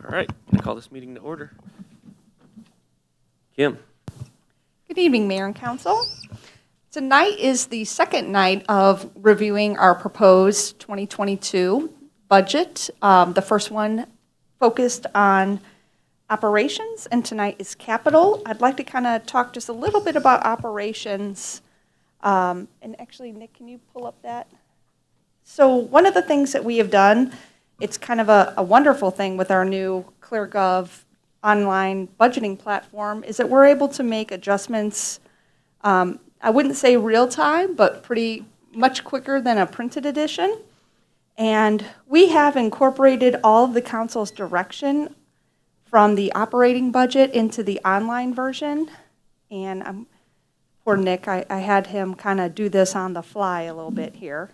All right, going to call this meeting to order. Kim. Good evening, Mayor and Council. Tonight is the second night of reviewing our proposed 2022 budget. The first one focused on operations, and tonight is capital. I'd like to kind of talk just a little bit about operations. And actually, Nick, can you pull up that? So one of the things that we have done, it's kind of a wonderful thing with our new ClearGov online budgeting platform, is that we're able to make adjustments, I wouldn't say real time, but pretty much quicker than a printed edition. And we have incorporated all of the council's direction from the operating budget into the online version. And poor Nick, I had him kind of do this on the fly a little bit here.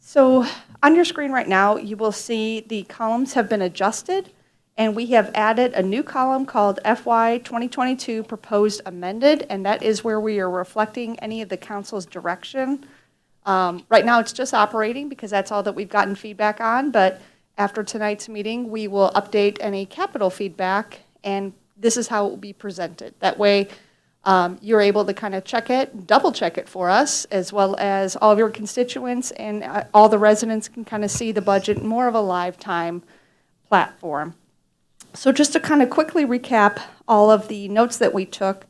So on your screen right now, you will see the columns have been adjusted, and we have added a new column called FY 2022 Proposed Amended, and that is where we are reflecting any of the council's direction. Right now, it's just operating because that's all that we've gotten feedback on, but after tonight's meeting, we will update any capital feedback, and this is how it will be presented. That way, you're able to kind of check it, double check it for us, as well as all of your constituents and all the residents can kind of see the budget in more of a live time platform. So just to kind of quickly recap all of the notes that we took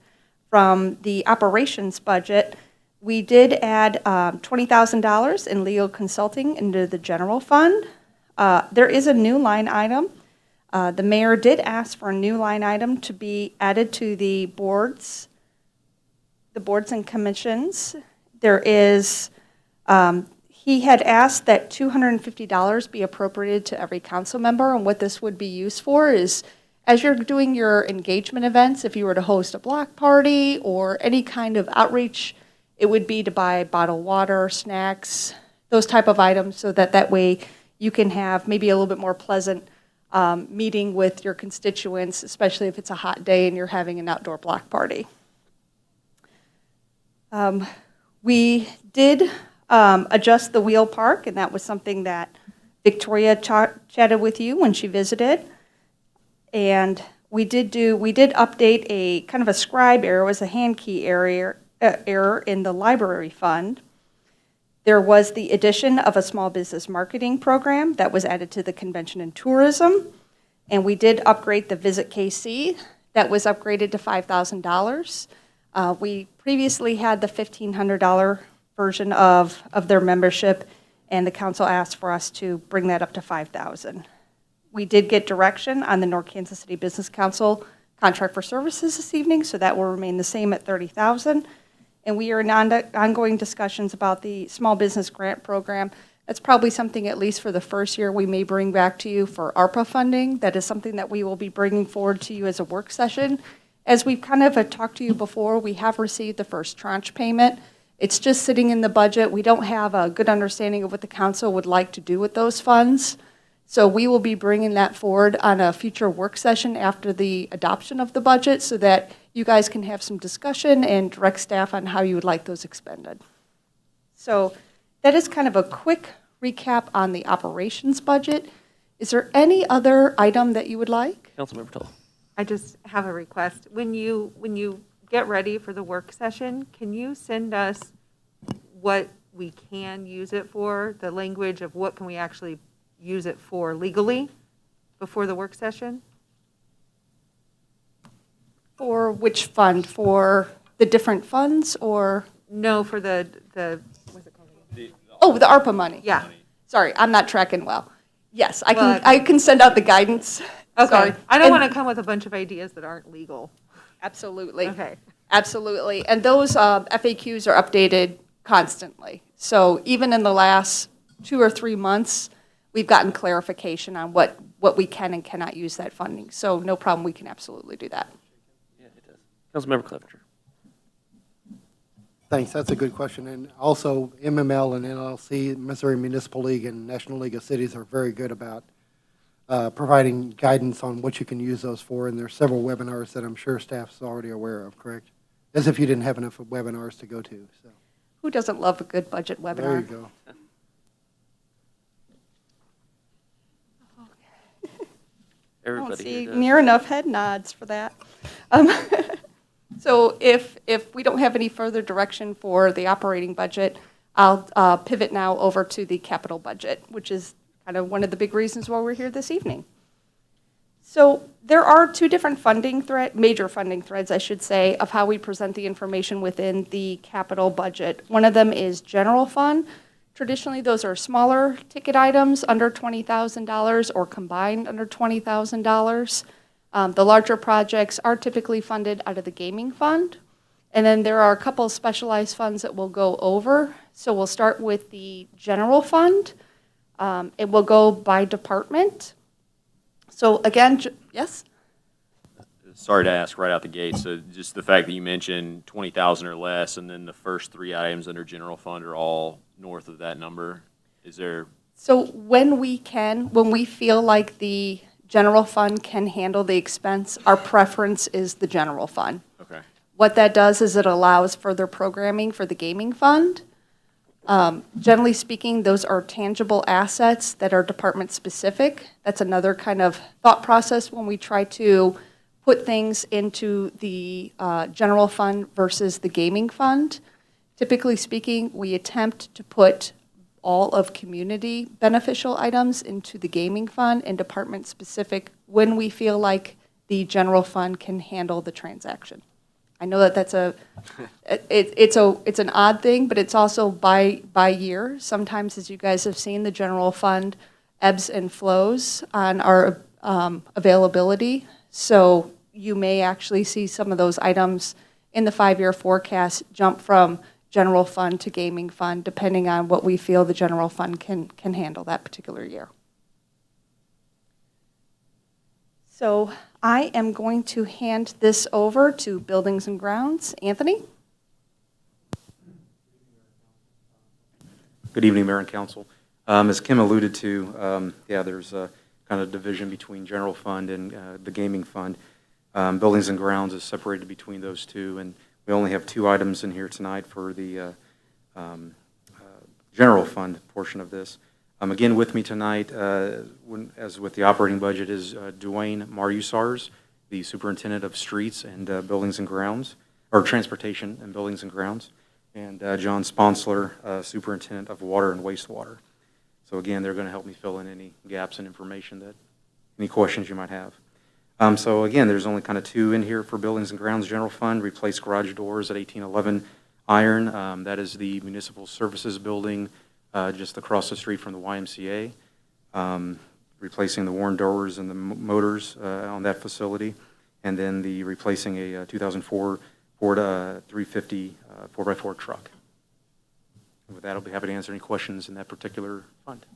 from the operations budget, we did add $20,000 in legal consulting into the general fund. There is a new line item. The mayor did ask for a new line item to be added to the boards and commissions. There is, he had asked that $250 be appropriated to every council member, and what this would be used for is, as you're doing your engagement events, if you were to host a block party or any kind of outreach, it would be to buy bottled water, snacks, those type of items, so that way you can have maybe a little bit more pleasant meeting with your constituents, especially if it's a hot day and you're having an outdoor block party. We did adjust the wheel park, and that was something that Victoria chatted with you when she visited. And we did update a kind of a scribe error, it was a hand key error in the library fund. There was the addition of a small business marketing program that was added to the convention and tourism. And we did upgrade the Visit KC. That was upgraded to $5,000. We previously had the $1,500 version of their membership, and the council asked for us to bring that up to $5,000. We did get direction on the North Kansas City Business Council contract for services this evening, so that will remain the same at $30,000. And we are in ongoing discussions about the small business grant program. That's probably something, at least for the first year, we may bring back to you for ARPA funding. That is something that we will be bringing forward to you as a work session. As we've kind of talked to you before, we have received the first tranche payment. It's just sitting in the budget. We don't have a good understanding of what the council would like to do with those funds. So we will be bringing that forward on a future work session after the adoption of the budget so that you guys can have some discussion and direct staff on how you would like those expended. So that is kind of a quick recap on the operations budget. Is there any other item that you would like? Councilmember Tull. I just have a request. When you get ready for the work session, can you send us what we can use it for, the language of what can we actually use it for legally before the work session? For which fund? For the different funds or? No, for the what's it called again? The ARPA money. Yeah. Sorry, I'm not tracking well. Yes, I can send out the guidance. Okay. Sorry. I don't want to come with a bunch of ideas that aren't legal. Absolutely. Okay. Absolutely. And those FAQs are updated constantly. So even in the last 2 or 3 months, we've gotten clarification on what we can and cannot use that funding. So no problem, we can absolutely do that. Yeah, it does. Councilmember Clevenger. Thanks, that's a good question. And also MML and NLC, Missouri Municipal League and National League of Cities are very good about providing guidance on what you can use those for, and there's several webinars that I'm sure staff's already aware of, correct? as if you didn't have enough webinars to go to, so. Who doesn't love a good budget webinar? There you go. I don't Everybody see here does. near enough head nods for that. So if we don't have any further direction for the operating budget, I'll pivot now over to the capital budget, which is kind of one of the big reasons why we're here this evening. So there are two different major funding threads, I should say, of how we present the information within the capital budget. One of them is general fund. Traditionally, those are smaller ticket items under $20,000 or combined under $20,000. The larger projects are typically funded out of the gaming fund. And then there are a couple of specialized funds that we'll go over. So we'll start with the general fund. It will go by department. So again, yes? Sorry to ask right out the gate, so just the fact that you mentioned 20,000 or less, and then the first three items under general fund are all north of that number, is there? So when we feel like the general fund can handle the expense, our preference is the general fund. Okay. What that does is it allows further programming for the gaming fund. Generally speaking, those are tangible assets that are department-specific. That's another kind of thought process when we try to put things into the general fund versus the gaming fund. Typically speaking, we attempt to put all of community beneficial items into the gaming fund and department-specific when we feel like the general fund can handle the transaction. I know that that's it's an odd thing, but it's also by year. Sometimes, as you guys have seen, the general fund ebbs and flows on our availability. So you may actually see some of those items in the 5-year forecast jump from general fund to gaming fund, depending on what we feel the general fund can handle that particular year. So I am going to hand this over to Buildings and Grounds. Anthony? Good evening, Mayor and Council. As Kim alluded to, there's a kind of division between general fund and the gaming fund. Buildings and Grounds is separated between those two, and we only have two items in here tonight for the general fund portion of this. Again, with me tonight, as with the operating budget, is Dwayne Marusars, the Superintendent of Streets and Buildings and Grounds, or Transportation and Buildings and Grounds, and John Sponsler, Superintendent of Water and Wastewater. So again, they're going to help me fill in any gaps in information any questions you might have. So again, there's only kind of two in here for Buildings and Grounds General Fund. Replace garage doors at 1811 Iron. That is the Municipal Services Building just across the street from the YMCA. Replacing the worn doors and the motors on that facility. And then replacing a 2004 Ford 350 4x4 truck. And with that, I'll be happy to answer any questions in that particular fund.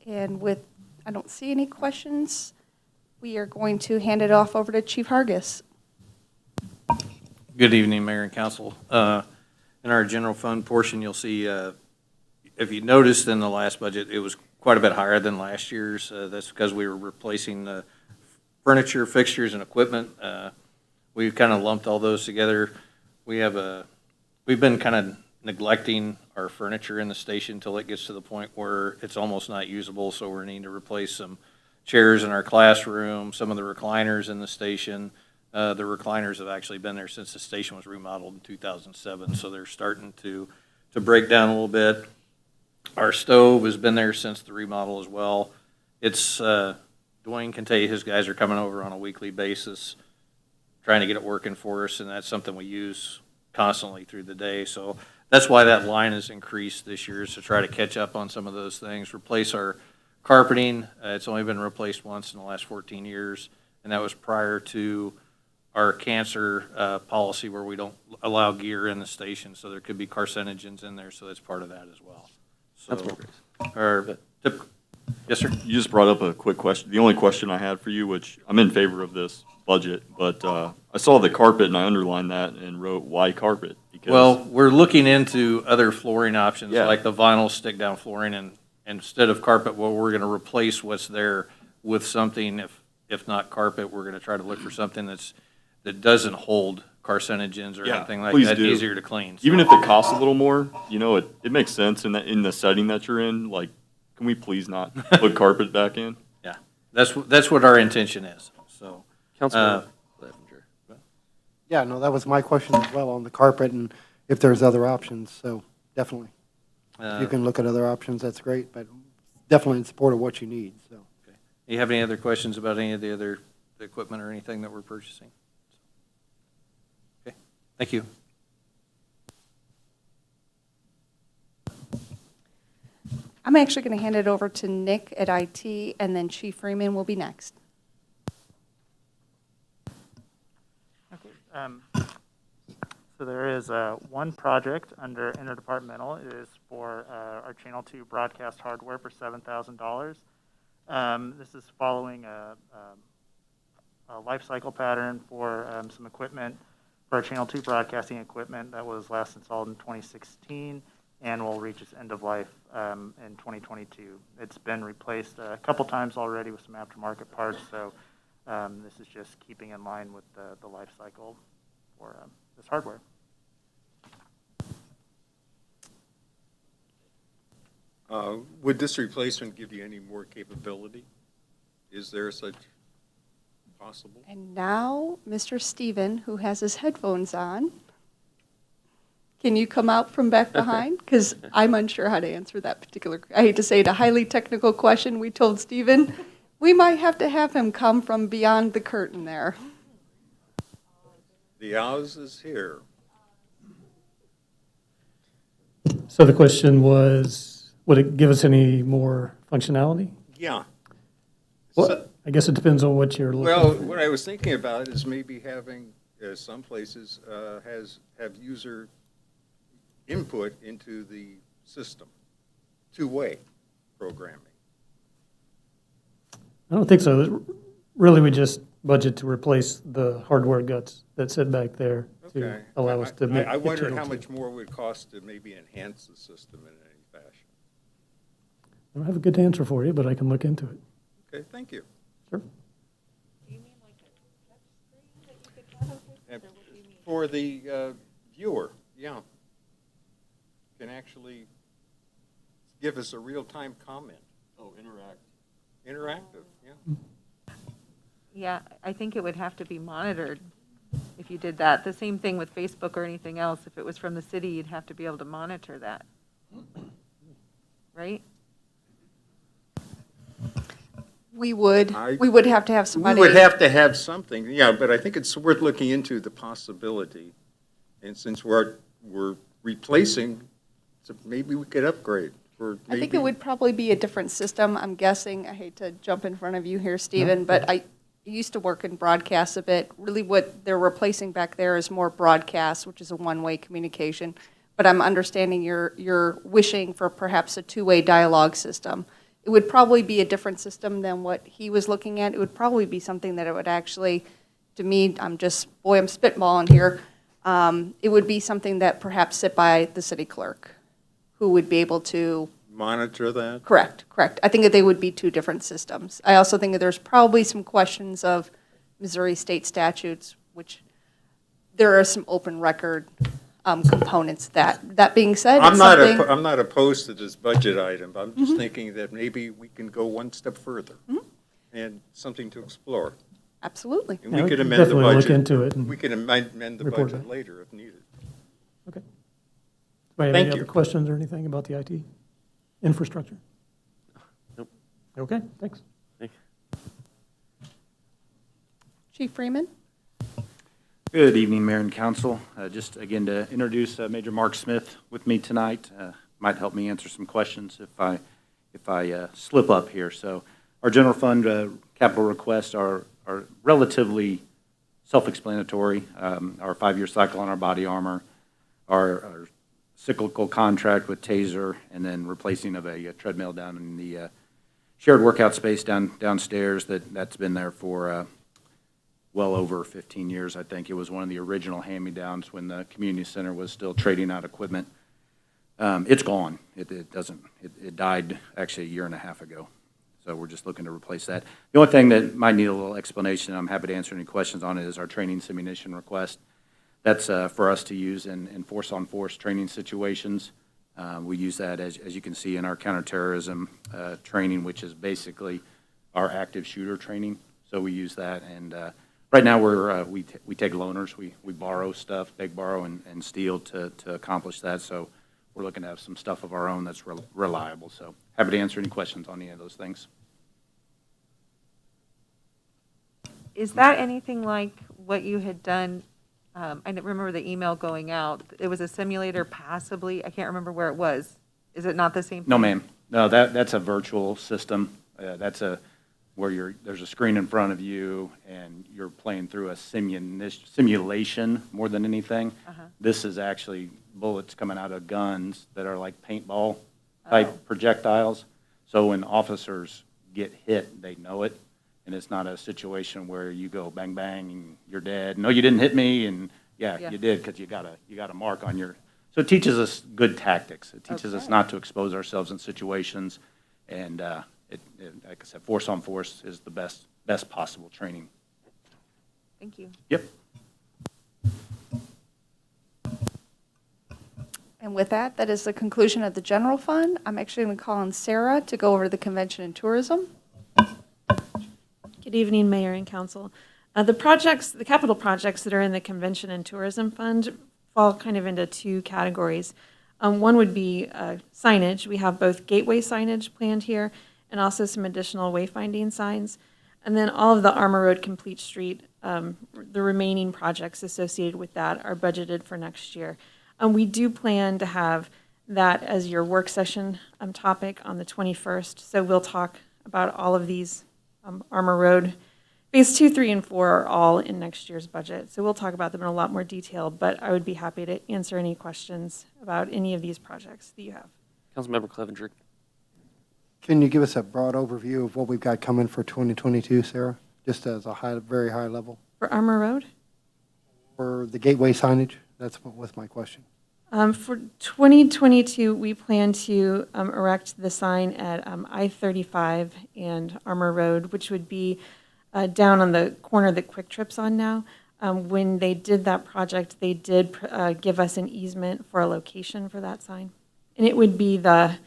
And I don't see any questions, we are going to hand it off over to Chief Hargis. Good evening, Mayor and Council. In our general fund portion, you'll see, if you noticed in the last budget, it was quite a bit higher than last year's. That's because we were replacing the furniture, fixtures, and equipment. We've kind of lumped all those together. We've been kind of neglecting our furniture in the station until it gets to the point where it's almost not usable, so we're needing to replace some chairs in our classroom, some of the recliners in the station. The recliners have actually been there since the station was remodeled in 2007, so they're starting to break down a little bit. Our stove has been there since the remodel as well. It's Dwayne can tell you his guys are coming over on a weekly basis, trying to get it working for us, and that's something we use constantly through the day. So that's why that line has increased this year, is to try to catch up on some of those things. Replace our carpeting. It's only been replaced once in the last 14 years, and that was prior to our cancer policy where we don't allow gear in the station, so there could be carcinogens in there, so that's part of that as well. So, yes, sir? You just brought up a quick question. The only question I had for you, which I'm in favor of this budget, but I saw the carpet and I underlined that and wrote, why carpet? Because Well, we're looking into other flooring options, Yeah. like the vinyl stick-down flooring, and instead of carpet, well, we're going to replace what's there with something. if not carpet, we're gonna try to look for something that doesn't hold carcinogens or Yeah, anything like please that, do. easier to clean. Even if it costs a little more, you know, it makes sense in in the setting that you're in. Like, can we please not put carpet back in? Yeah, that's what our intention is, so. Councilmember Clevenger. Yeah, no, that was my question as well on the carpet and if there's other options, so definitely. If you can look at other options, that's great, but definitely in support of what you need, so. You have any other questions about any of the other equipment or anything that we're purchasing? Okay, thank you. I'm actually going to hand it over to Nick at IT, and then Chief Freeman will be next. Okay, so there is one project under interdepartmental. It is for our Channel 2 broadcast hardware for $7,000. This is following a life cycle pattern for some equipment, for our Channel 2 broadcasting equipment that was last installed in 2016 and will reach its end of life in 2022. It's been replaced a couple times already with some aftermarket parts, so this is just keeping in line with the life cycle for this hardware. Would this replacement give you any more capability? Is there such possible? And now, Mr. Steven, who has his headphones on, can you come out from back behind? Because I'm unsure how to answer that particular, I hate to say it, a highly technical question. We told Steven we might have to have him come from beyond the curtain there. The Oz is here. So the question was, would it give us any more functionality? Yeah. Well, I guess it depends on what you're looking Well, for. what I was thinking about is maybe having, some places have user input into the system, two-way programming. I don't think so. Really, we just budget to replace the hardware guts that sit back there to Okay. allow us to make. I wondered Channel how 2. much more it would cost to maybe enhance the system in any fashion. I don't have a good answer for you, but I can look into it. Okay, thank you. Sure. And for the viewer, yeah, can actually give us a real-time comment. Oh, interact. Interactive, yeah. Yeah, I think it would have to be monitored if you did that. The same thing with Facebook or anything else. If it was from the city, you'd have to be able to monitor that. Right? We would have to have We somebody. would have to have something, yeah, but I think it's worth looking into the possibility. And since we're replacing, so maybe we could upgrade for I think maybe- it would probably be a different system. I'm guessing, I hate to jump in front of you here, Stephen, but I used to work in broadcast a bit. Really what they're replacing back there is more broadcast, which is a one-way communication. But I'm understanding you're wishing for perhaps a two-way dialogue system. It would probably be a different system than what he was looking at. It would probably be something that it would actually, to me, I'm spitballing here. It would be something that perhaps sit by the city clerk, who would be able to. Monitor that? Correct. I think that they would be two different systems. I also think that there's probably some questions of Missouri state statutes, which there are some open record components that. That being said, it's something. I'm not opposed to this budget item, but I'm just thinking that maybe we can go one step further and something to explore. Absolutely. And Yeah, we could can amend the definitely look budget. into it and We can amend the report budget back. later if needed. Okay. Do you have Thank any you. other questions or anything about the IT infrastructure? Nope. Okay, thanks. Chief Freeman? Good evening, Mayor and Council. Just again to introduce Major Mark Smith with me tonight. Might help me answer some questions if I slip up here. So our general fund capital requests are relatively self-explanatory. Our 5-year cycle on our body armor, our cyclical contract with Taser, and then replacing of a treadmill down in the shared workout space downstairs that's been there for well over 15 years, I think. It was one of the original hand-me-downs when the community center was still trading out equipment. It's gone. It died actually a year and a half ago. So we're just looking to replace that. The only thing that might need a little explanation, and I'm happy to answer any questions on it, is our training simulation request. That's for us to use in force-on-force training situations. We use that, as you can see, in our counterterrorism training, which is basically our active shooter training. So we use that, and right now we take loaners. We borrow stuff, beg, borrow, and steal to accomplish that. So we're looking to have some stuff of our own that's reliable. So happy to answer any questions on any of those things. Is that anything like what you had done? I didn't remember the email going out. It was a simulator passively. I can't remember where it was. Is it not the same thing? No, ma'am. No, that's a virtual system. That's where there's a screen in front of you and you're playing through a simulation more than anything. This is actually bullets coming out of guns that are like paintball type projectiles. So when officers get hit, they know it. And it's not a situation where you go bang, bang, and you're dead. No, you didn't hit me, and yeah. You did, because you got a mark on your. So it teaches us good tactics. It teaches us not to expose ourselves in situations, and like I said, force on force is the best possible training. Thank you. Yep. And with that, that is the conclusion of the general fund. I'm actually going to call on Sarah to go over the convention and tourism. Good evening, Mayor and Council. The capital projects that are in the Convention and Tourism Fund fall kind of into two categories. One would be signage. We have both gateway signage planned here and also some additional wayfinding signs. And then all of the Armor Road Complete Street, the remaining projects associated with that are budgeted for next year. We do plan to have that as your work session topic on the 21st. So we'll talk about all of these. Armor Road, Phase 2, 3, and 4 are all in next year's budget. So we'll talk about them in a lot more detail, but I would be happy to answer any questions about any of these projects that you have. Councilmember Clevenger. Can you give us a broad overview of what we've got coming for 2022, Sarah? Just as a very high level. For Armor Road? For the gateway signage, that's what was my question. For 2022, we plan to erect the sign at I-35 and Armor Road, which would be down on the corner that Quick Trip's on now. When they did that project, they did give us an easement for a location for that sign. And it would be the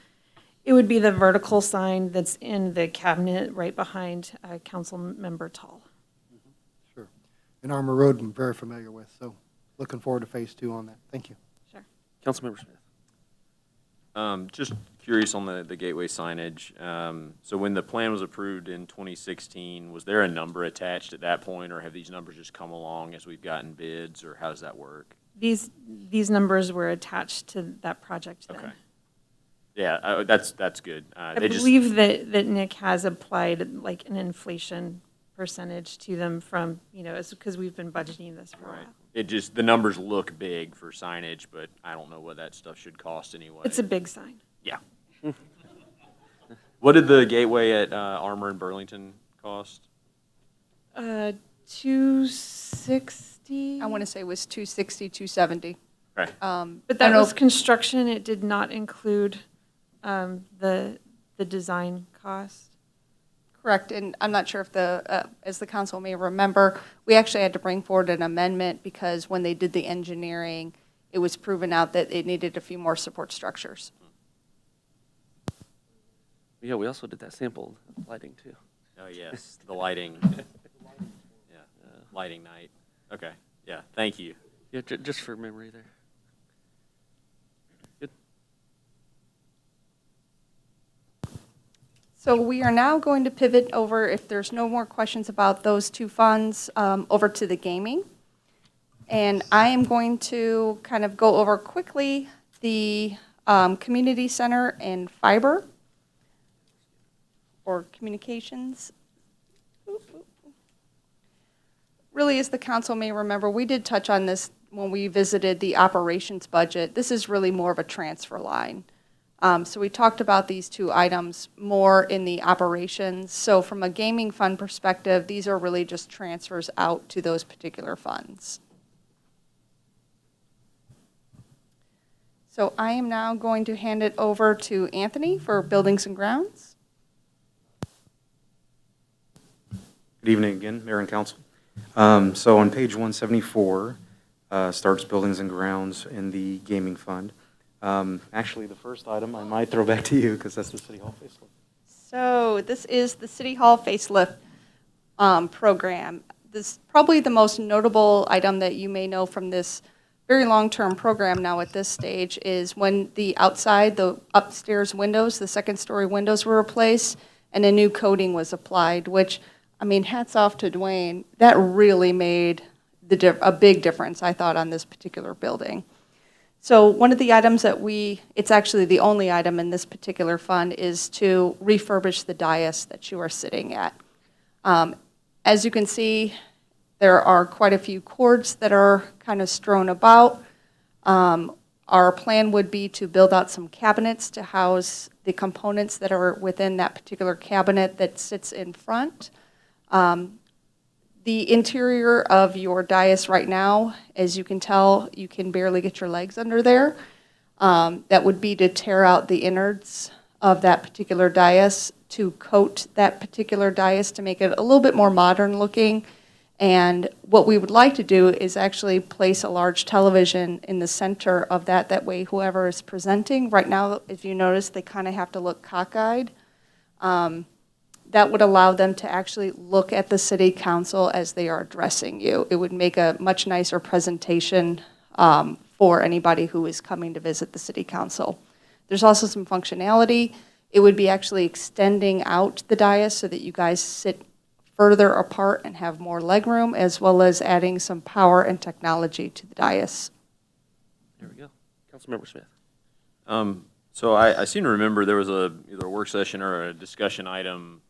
vertical sign that's in the cabinet right behind Councilmember Tall. Sure. And Armor Road, I'm very familiar with, so looking forward to Phase 2 on that. Thank you. Councilmember Smith. Just curious on the gateway signage. So when the plan was approved in 2016, was there a number attached at that point, or have these numbers just come along as we've gotten bids, or how does that work? These numbers were attached to that project then. Okay. Yeah, that's good. I believe that Nick has applied like an inflation percentage to them from, because we've been budgeting this for a while. The numbers look big for signage, but I don't know what that stuff should cost anyway. It's a big sign. Yeah. What did the gateway at Armour and Burlington cost? $260. I want to say it was 260, 270. Okay. But that was construction. It did not include the design cost. Correct, and I'm not sure if as the council may remember, we actually had to bring forward an amendment because when they did the engineering, it was proven out that it needed a few more support structures. Yeah, we also did that sample lighting too. Oh, yes, the lighting. Yeah, lighting night. Okay, yeah, thank you. Yeah, just for memory there. Good. So we are now going to pivot over, if there's no more questions about those two funds, over to the gaming. And I am going to kind of go over quickly the community center and fiber or communications. Really, as the council may remember, we did touch on this when we visited the operations budget. This is really more of a transfer line. So we talked about these two items more in the operations. So from a gaming fund perspective, these are really just transfers out to those particular funds. So I am now going to hand it over to Anthony for Buildings and Grounds. Good evening again, Mayor and Council. So on page 174, starts buildings and grounds in the gaming fund. Actually, the first item I might throw back to you because that's the City Hall facelift. So this is the City Hall facelift program. This is probably the most notable item that you may know from this very long-term program now at this stage is when the outside, the upstairs windows, the second-story windows were replaced and a new coating was applied, which, I mean, hats off to Dwayne. That really made a big difference, I thought, on this particular building. So one of the items that it's actually the only item in this particular fund, is to refurbish the dais that you are sitting at. As you can see, there are quite a few cords that are kind of strewn about. Our plan would be to build out some cabinets to house the components that are within that particular cabinet that sits in front. The interior of your dais right now, as you can tell, you can barely get your legs under there. That would be to tear out the innards of that particular dais, to coat that particular dais to make it a little bit more modern looking. And what we would like to do is actually place a large television in the center of that. That way whoever is presenting, right now, if you notice, they kind of have to look cockeyed. That would allow them to actually look at the city council as they are addressing you. It would make a much nicer presentation for anybody who is coming to visit the city council. There's also some functionality. It would be actually extending out the dais so that you guys sit further apart and have more legroom, as well as adding some power and technology to the dais. There we go. Councilmember Smith. So I seem to remember there was either a work session or a discussion item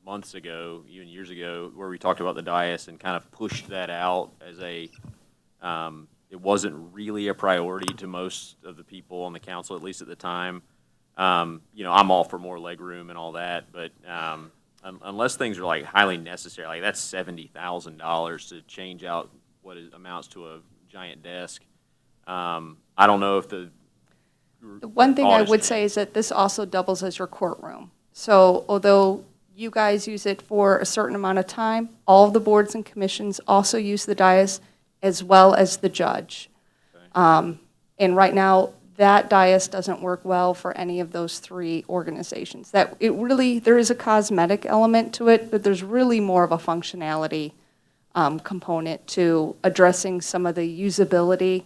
months ago, even years ago, where we talked about the dais and kind of pushed that out as it wasn't really a priority to most of the people on the council, at least at the time. I'm all for more legroom and all that, but unless things are like highly necessary, like that's $70,000 to change out what amounts to a giant desk. I don't know if the one thing I would changed. say is that this also doubles as your courtroom. So although you guys use it for a certain amount of time, all of the boards and commissions also use the dais, as well as the judge. Okay. And right now, that dais doesn't work well for any of those three organizations. There is a cosmetic element to it, but there's really more of a functionality component to addressing some of the usability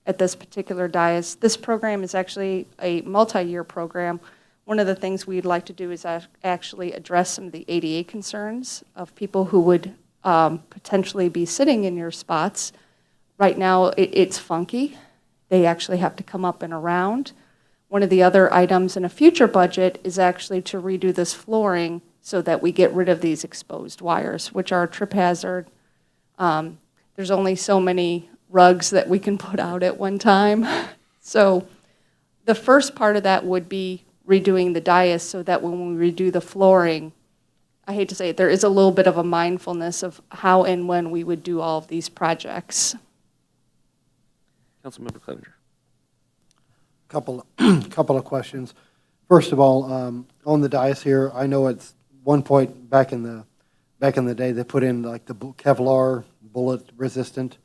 at this particular dais. This program is actually a multi-year program. One of the things we'd like to do is actually address some of the ADA concerns of people who would potentially be sitting in your spots. Right now, it's funky. They actually have to come up and around. One of the other items in a future budget is actually to redo this flooring so that we get rid of these exposed wires, which are a trip hazard. There's only so many rugs that we can put out at one time. So the first part of that would be redoing the dais so that when we redo the flooring, I hate to say it, there is a little bit of a mindfulness of how and when we would do all of these projects. Councilmember Clevenger. Couple of questions. First of all, on the dais here, I know at one point back in the day, they put in like the Kevlar bullet resistant.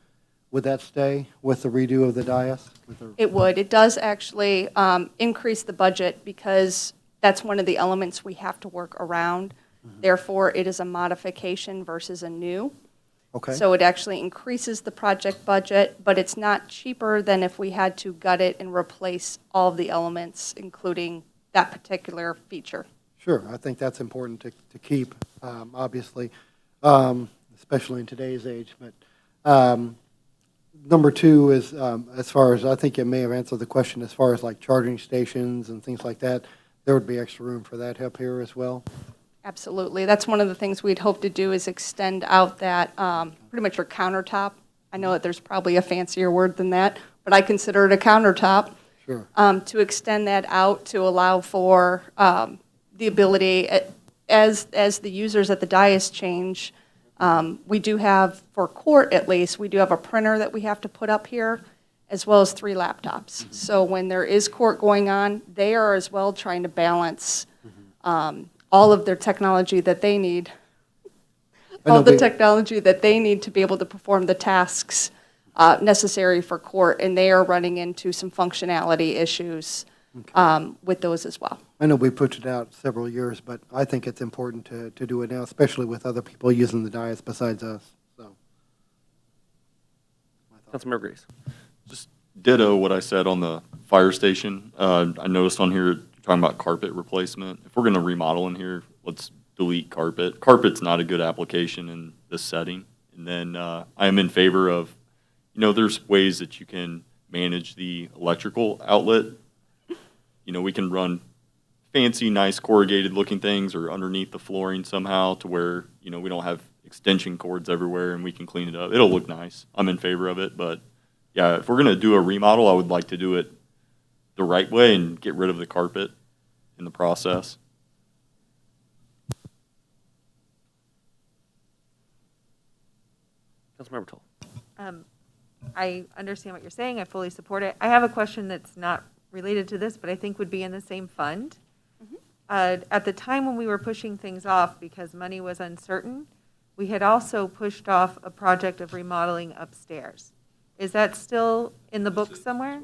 Would that stay with the redo of the dais? It would. It does actually increase the budget because that's one of the elements we have to work around. Mm-hmm. Therefore, it is a modification versus a new. Okay. So it actually increases the project budget, but it's not cheaper than if we had to gut it and replace all of the elements, including that particular feature. Sure. I think that's important to keep, obviously, especially in today's age. But number two is, as far as, I think it may have answered the question, as far as like charging stations and things like that, there would be extra room for that up here as well. Absolutely. That's one of the things we'd hope to do is extend out that, pretty much your countertop. I know that there's probably a fancier word than that, but I consider it a countertop. Sure. To extend that out to allow for the ability, as the users at the dais change, we do have, for court at least, we do have a printer that we have to put up here, as well as 3 laptops. Mm-hmm. So when there is court going on, they are as well trying to balance all of their technology that they need. I know all the we- technology that they need to be able to perform the tasks necessary for court, and they are running into some functionality issues with those as well. I know we put it out several years, but I think it's important to do it now, especially with other people using the dais besides us, so. Councilmember Grace. Just ditto what I said on the fire station. I noticed on here, talking about carpet replacement. If we're gonna remodel in here, let's delete carpet. Carpet's not a good application in this setting. And then, I am in favor of, there's ways that you can manage the electrical outlet. We can run fancy, nice corrugated looking things or underneath the flooring somehow to where, we don't have extension cords everywhere and we can clean it up. It'll look nice. I'm in favor of it, but yeah, if we're gonna do a remodel, I would like to do it the right way and get rid of the carpet in the process. Councilmember Toll. I understand what you're saying. I fully support it. I have a question that's not related to this, but I think would be in the same fund. At the time when we were pushing things off because money was uncertain, we had also pushed off a project of remodeling upstairs. Is that still in the book somewhere?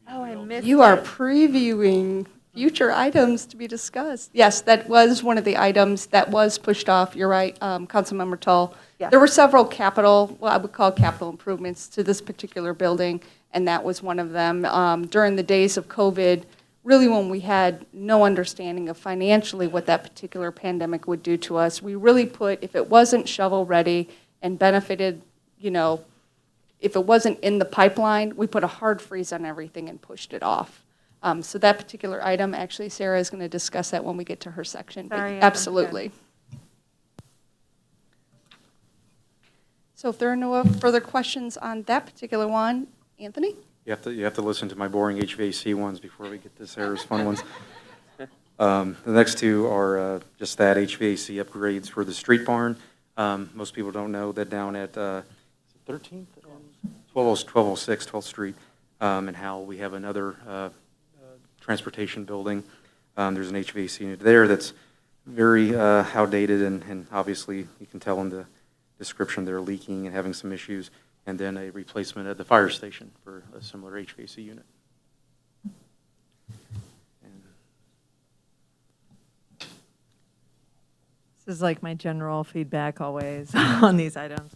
Oh, I missed it. You are previewing future items to be discussed. Yes, that was one of the items that was pushed off. You're right, Councilmember Tull. Yeah. There were several I would call capital improvements to this particular building, and that was one of them. During the days of COVID, really when we had no understanding of financially what that particular pandemic would do to us, we really put, if it wasn't shovel-ready and benefited, if it wasn't in the pipeline, we put a hard freeze on everything and pushed it off. So that particular item, actually, Sarah is going to discuss that when we get to her section. but Sorry, I Absolutely. So if there are no further questions on that particular one, Anthony? You have to listen to my boring HVAC ones before we get to Sarah's fun ones. The next two are just that HVAC upgrades for the street barn. Most people don't know that down at 13th, 1206 12th Street, and how we have another transportation building. There's an HVAC unit there that's very outdated, and obviously you can tell in the description they're leaking and having some issues, and then a replacement at the fire station for a similar HVAC unit. This is like my general feedback always on these items.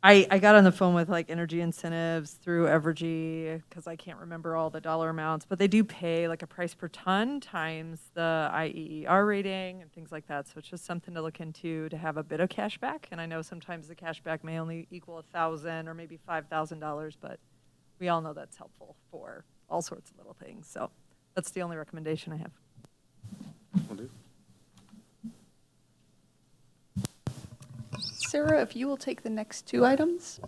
I got on the phone with like energy incentives through Evergy because I can't remember all the dollar amounts, but they do pay like a price per ton times the IEER rating and things like that. So it's just something to look into to have a bit of cash back. And I know sometimes the cash back may only equal $1,000 or maybe $5,000, but we all know that's helpful for all sorts of little things. So that's the only recommendation I have. Will do. Sarah, if you will take the next two items.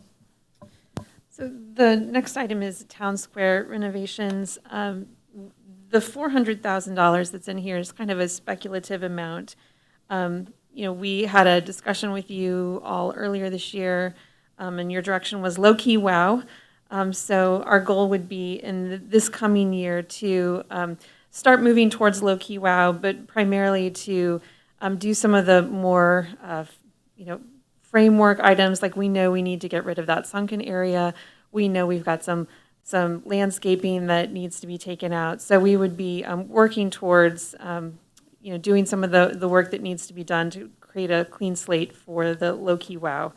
So the next item is Town Square renovations. The $400,000 that's in here is kind of a speculative amount. We had a discussion with you all earlier this year, and your direction was low-key wow. So our goal would be in this coming year to start moving towards low-key wow, but primarily to do some of the more, framework items, like we know we need to get rid of that sunken area. We know we've got some landscaping that needs to be taken out. So we would be working towards, doing some of the work that needs to be done to create a clean slate for the low-key wow.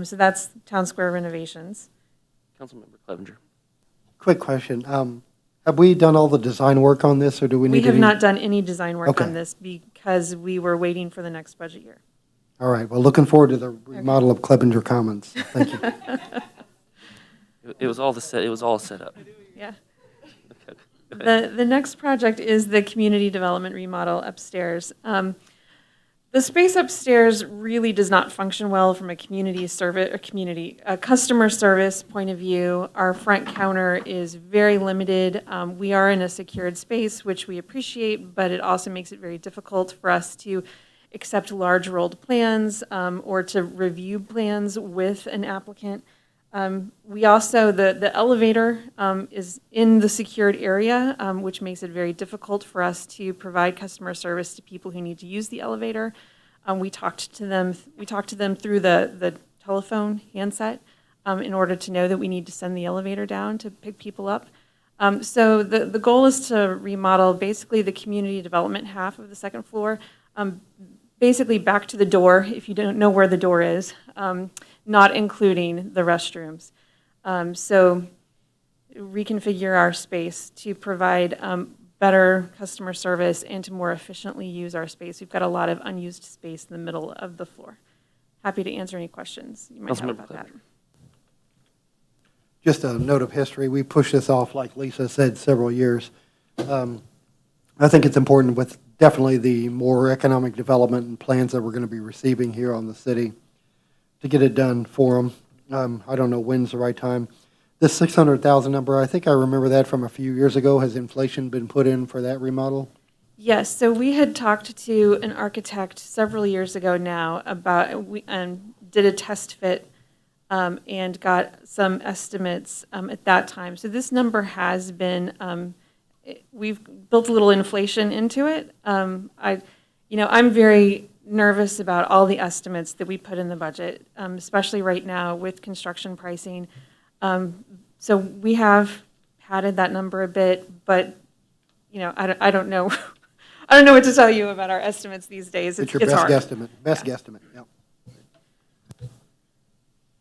So that's Town Square renovations. Councilmember Clevenger. Quick question. Have we done all the design work on this, or do we need We to? have not done any design work Okay. on this because we were waiting for the next budget year. All right, well, looking forward to the remodel of Clevenger Commons. Thank you. It was all set up. Yeah. Okay. Go ahead. The next project is the community development remodel upstairs. The space upstairs really does not function well from a customer service point of view. Our front counter is very limited. We are in a secured space, which we appreciate, but it also makes it very difficult for us to accept large rolled plans or to review plans with an applicant. We also, the elevator is in the secured area, which makes it very difficult for us to provide customer service to people who need to use the elevator. We talked to them through the telephone handset in order to know that we need to send the elevator down to pick people up. So the goal is to remodel basically the community development half of the second floor, basically back to the door, if you don't know where the door is, not including the restrooms. So reconfigure our space to provide better customer service and to more efficiently use our space. We've got a lot of unused space in the middle of the floor. Happy to answer any questions you might have Councilmember about that. Just a note of history, we pushed this off, like Lisa said, several years. I think it's important with definitely the more economic development and plans that we're going to be receiving here on the city to get it done for them. I don't know when's the right time. This 600,000 number, I think I remember that from a few years ago. Has inflation been put in for that remodel? Yes, so we had talked to an architect several years ago now about, we did a test fit and got some estimates at that time. So this number has been, we've built a little inflation into it. I'm very nervous about all the estimates that we put in the budget, especially right now with construction pricing. So we have padded that number a bit, but, I don't know. I don't know what to tell you about our estimates these days. It's your best hard. guesstimate, guesstimate, yeah.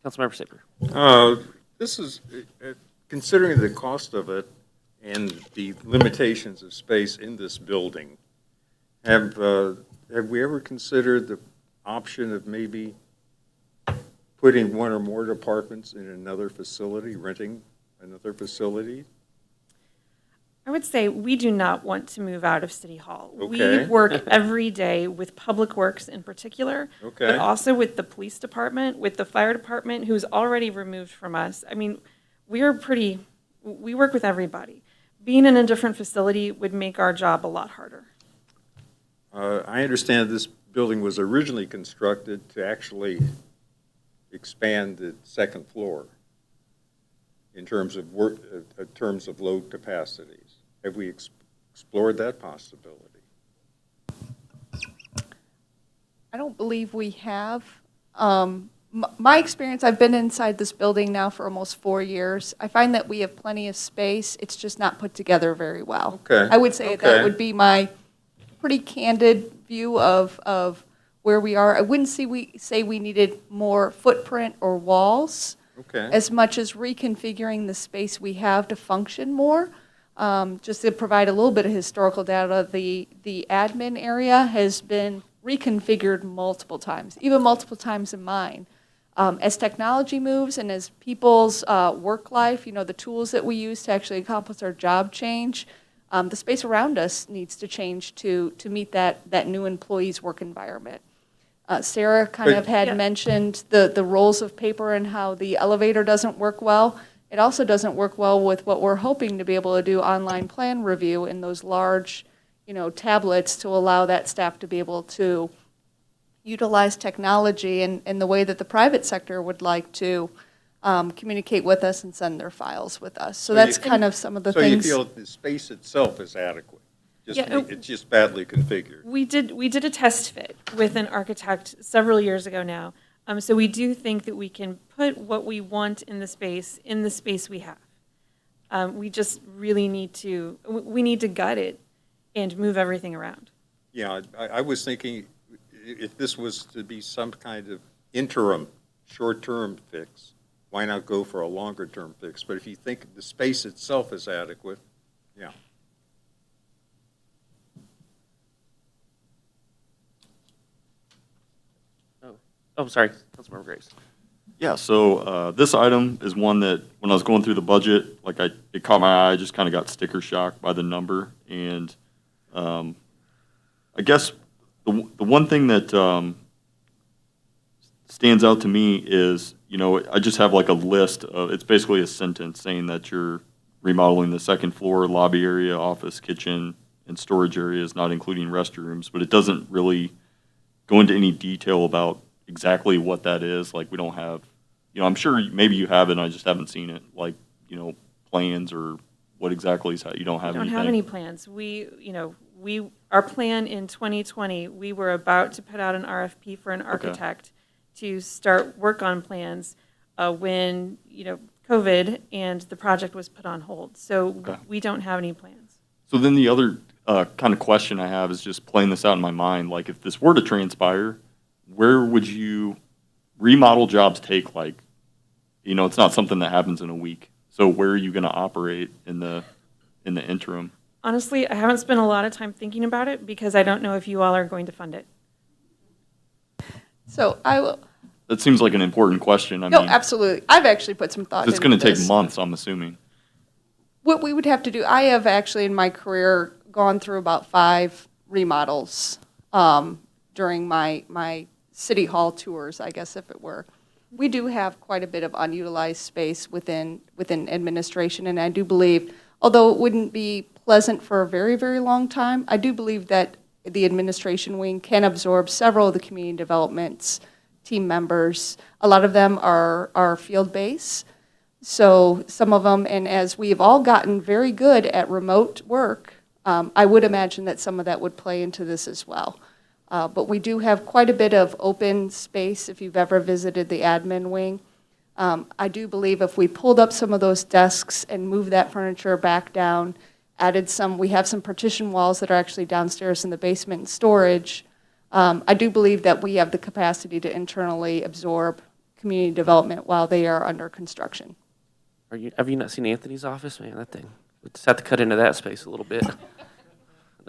Councilmember Saper. This is, considering the cost of it and the limitations of space in this building, have we ever considered the option of maybe putting one or more departments in another facility, renting another facility? I would say we do not want to move out of City Hall. Okay. We work every day with Public Works in particular, Okay. but also with the police department, with the fire department, who's already removed from us. I mean, we work with everybody. Being in a different facility would make our job a lot harder. I understand this building was originally constructed to actually expand the second floor in terms of work, in terms of load capacities. Have we explored that possibility? I don't believe we have. My experience, I've been inside this building now for almost 4 years. I find that we have plenty of space. It's just not put together very well. Okay. I would say Okay. that would be my pretty candid view of where we are. I wouldn't say we needed more footprint or walls Okay. as much as reconfiguring the space we have to function more. Just to provide a little bit of historical data, the admin area has been reconfigured multiple times, even multiple times in mine. As technology moves and as people's work life, the tools that we use to actually accomplish our job change, the space around us needs to change to meet that new employee's work environment. Sarah kind of had mentioned the rolls of paper and how the elevator doesn't work well. It also doesn't work well with what we're hoping to be able to do online plan review in those large, tablets to allow that staff to be able to utilize technology in the way that the private sector would like to communicate with us and send their files with us. So that's kind of some of the things. So you feel the space itself is adequate? Yeah, It's just badly configured? We did a test fit with an architect several years ago now. So we do think that we can put what we want in the space we have. We just really need to gut it and move everything around. Yeah, I was thinking if this was to be some kind of interim, short-term fix, why not go for a longer-term fix? But if you think the space itself is adequate, yeah. Oh, sorry, Councilmember Graves. Yeah, so this item is one that, when I was going through the budget, it caught my eye, I just kind of got sticker shock by the number. And I guess the one thing that stands out to me is, I just have like a list of, it's basically a sentence saying that you're remodeling the second floor, lobby area, office, kitchen, and storage areas, not including restrooms, but it doesn't really go into any detail about exactly what that is. Like, we don't have, I'm sure maybe you have it, and I just haven't seen it, like, plans or what exactly is, you don't have We don't anything. have any plans. We our plan in 2020, we were about to put out an RFP for an architect to start work on plans when, COVID and the project was put on hold. So we don't have any plans. So then the other kind of question I have is just playing this out in my mind. Like, if this were to transpire, where would you remodel jobs take? Like, it's not something that happens in a week. So where are you going to operate in the interim? Honestly, I haven't spent a lot of time thinking about it because I don't know if you all are going to fund it. So I will. That seems like an important question. I No, mean, absolutely. I've actually put some thought into it's going to take this. months, I'm assuming. What we would have to do, I have actually in my career gone through about 5 remodels during my city hall tours, I guess if it were. We do have quite a bit of unutilized space within administration, and I do believe, although it wouldn't be pleasant for a very, very long time, I do believe that the administration wing can absorb several of the community developments team members. A lot of them are field-based. So some of them, and as we have all gotten very good at remote work, I would imagine that some of that would play into this as well. But we do have quite a bit of open space if you've ever visited the admin wing. I do believe if we pulled up some of those desks and moved that furniture back down, we have some partition walls that are actually downstairs in the basement in storage. I do believe that we have the capacity to internally absorb community development while they are under construction. Have you not seen Anthony's office? Man, that thing. We just have to cut into that space a little bit.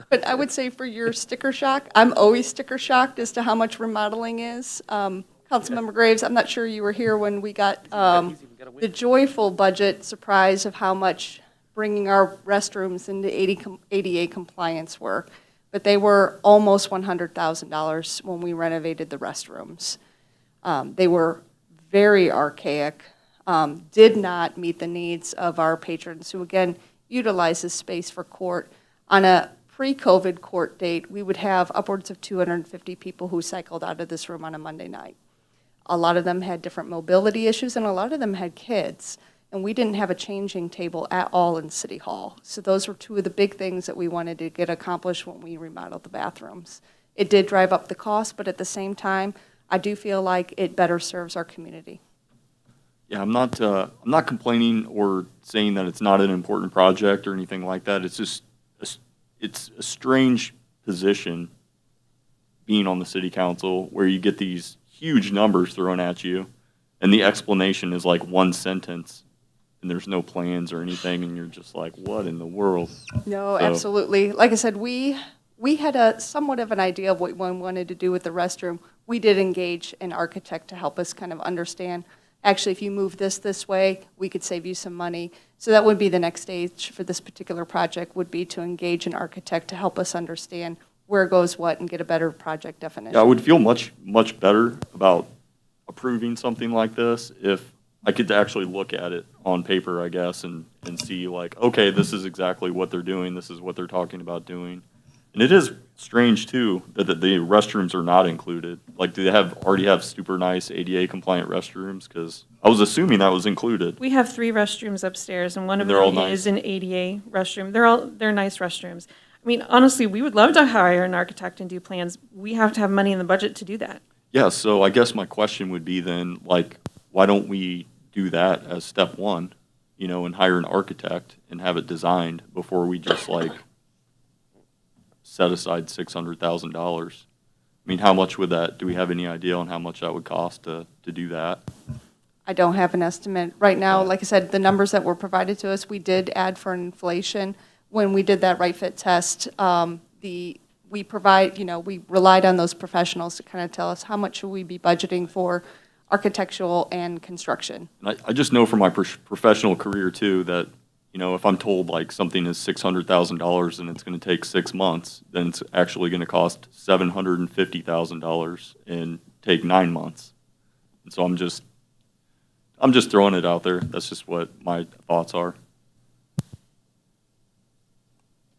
But I would say for your sticker shock, I'm always sticker shocked as to how much remodeling is. Councilmember Graves, I'm not sure you were here when we got the joyful budget surprise of how much bringing our restrooms into ADA compliance were. But they were almost $100,000 when we renovated the restrooms. They were very archaic, did not meet the needs of our patrons, who again utilize this space for court. On a pre-COVID court date, we would have upwards of 250 people who cycled out of this room on a Monday night. A lot of them had different mobility issues, and a lot of them had kids. And we didn't have a changing table at all in City Hall. So those were 2 of the big things that we wanted to get accomplished when we remodeled the bathrooms. It did drive up the cost, but at the same time, I do feel like it better serves our community. Yeah, I'm not complaining or saying that it's not an important project or anything like that. It's just, it's a strange position being on the city council where you get these huge numbers thrown at you, and the explanation is like 1 sentence. And there's no plans or anything, and you're just like, what in the world? No, absolutely. Like I said, we had a somewhat of an idea of what we wanted to do with the restroom. We did engage an architect to help us kind of understand, actually, if you move this way, we could save you some money. So that would be the next stage for this particular project, would be to engage an architect to help us understand where goes what and get a better project definition. Yeah, I would feel much better about approving something like this if I could actually look at it on paper, I guess, and see like, okay, this is exactly what they're doing. This is what they're talking about doing. And it is strange too that the restrooms are not included. Like, do they already have super nice ADA compliant restrooms? Because I was assuming that was included. We have 3 restrooms upstairs, and one of And they're all them nice. is an ADA restroom. They're nice restrooms. I mean, honestly, we would love to hire an architect and do plans. We have to have money in the budget to do that. Yeah, so I guess my question would be then, like, why don't we do that as step 1, and hire an architect and have it designed before we just like set aside $600,000? I mean, how much would that, do we have any idea on how much that would cost to do that? I don't have an estimate. Right now, like I said, the numbers that were provided to us, we did add for inflation. When we did that right fit test, we relied on those professionals to kind of tell us how much should we be budgeting for architectural and construction. And I just know from my professional career too that, if I'm told like something is $600,000 and it's going to take 6 months, then it's actually going to cost $750,000 and take 9 months. And so I'm just throwing it out there. That's just what my thoughts are.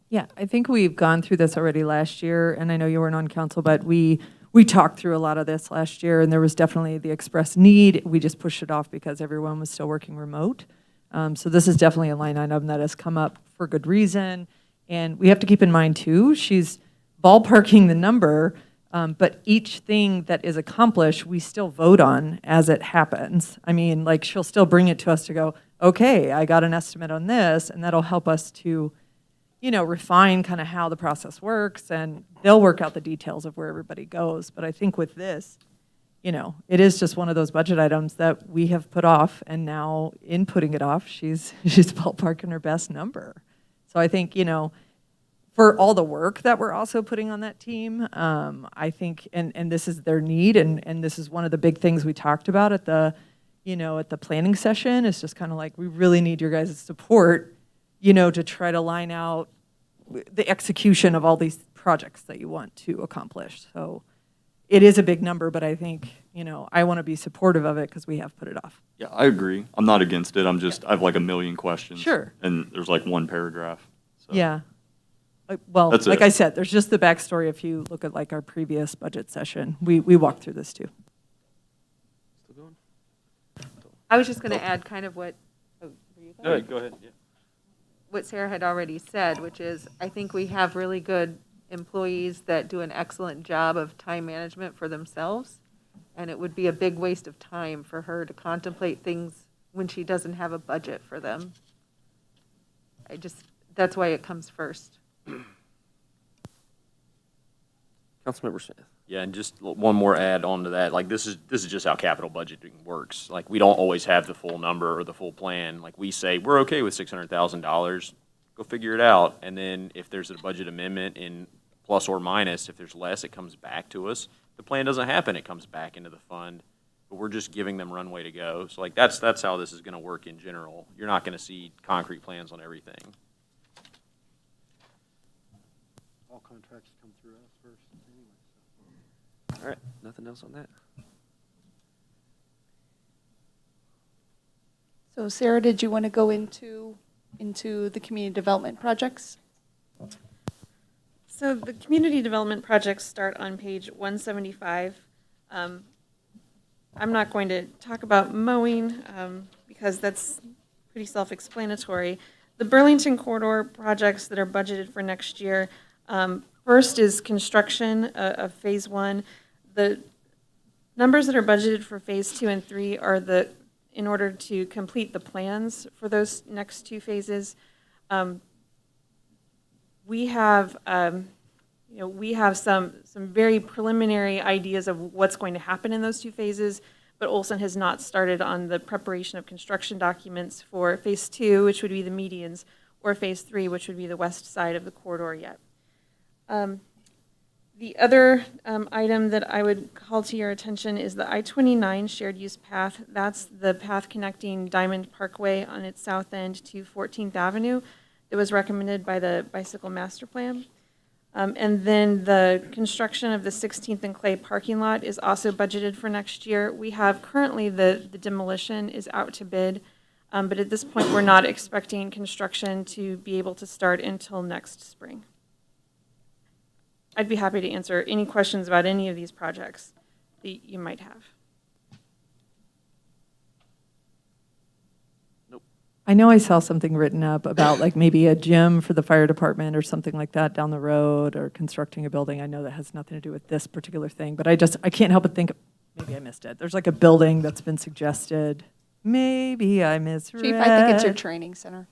Yeah, I think we've gone through this already last year, and I know you weren't on council, but we talked through a lot of this last year, and there was definitely the express need. We just pushed it off because everyone was still working remote. So this is definitely a line item that has come up for good reason, And we have to keep in mind too, she's ballparking the number, but each thing that is accomplished, we still vote on as it happens. I mean, like, she'll still bring it to us to go, okay, I got an estimate on this, and that'll help us to, you know, refine kind of how the process works, and they'll work out the details of where everybody goes. But I think with this, you know, it is just one of those budget items that we have put off, and now in putting it off, she's ballparking her best number. So I think, you know, for all the work that we're also putting on that team, I think, and this is their need, and this is one of the big things we talked about at the, you know, at the planning session, is just kind of like, we really need your guys' support, you know, to try to line out the execution of all these projects that you want to accomplish. So it is a big number, but I think, you know, I want to be supportive of it because we have put it off. Yeah, I agree. I'm not against it. I have like a million questions. Sure. And there's like one paragraph. So. Yeah. Well, That's like it. I said, there's just the backstory. If you look at like our previous budget session, we walked through this too. Still going? I was just going to add kind of what, oh, were you going? Go ahead. Yeah. What Sarah had already said, which is, I think we have really good employees that do an excellent job of time management for themselves, and it would be a big waste of time for her to contemplate things when she doesn't have a budget for them. That's why it comes first. Councilmember Smith. Yeah, and just one more add on to that. Like, this is just how capital budgeting works. Like, we don't always have the full number or the full plan. Like, we say, we're okay with $600,000. Go figure it out. And then if there's a budget amendment in plus or minus, if there's less, it comes back to us. If the plan doesn't happen, it comes back into the fund. But we're just giving them runway to go. So, like, that's how this is going to work in general. You're not going to see concrete plans on everything. All contracts come through us first anyway. All right, nothing else on that. So Sarah, did you want to go into the community development projects? So the community development projects start on page 175. I'm not going to talk about mowing because that's pretty self-explanatory. The Burlington corridor projects that are budgeted for next year, first is construction of phase 1. The numbers that are budgeted for phase 2 and 3 are in order to complete the plans for those next 2 phases. We have, we have some very preliminary ideas of what's going to happen in those 2 phases, but Olson has not started on the preparation of construction documents for phase 2, which would be the medians, or phase 3, which would be the west side of the corridor yet. The other item that I would call to your attention is the I-29 shared use path. That's the path connecting Diamond Parkway on its south end to 14th Avenue that was recommended by the Bicycle Master Plan. And then the construction of the 16th and Clay parking lot is also budgeted for next year. We have currently the demolition is out to bid, but at this point we're not expecting construction to be able to start until next spring. I'd be happy to answer any questions about any of these projects that you might have. I know I saw something written up about like maybe a gym for the fire department or something like that down the road, or constructing a building. I know that has nothing to do with this particular thing, but I can't help but think, maybe I missed it. There's like a building that's been suggested. Maybe I misread. Chief, I think it's your training center.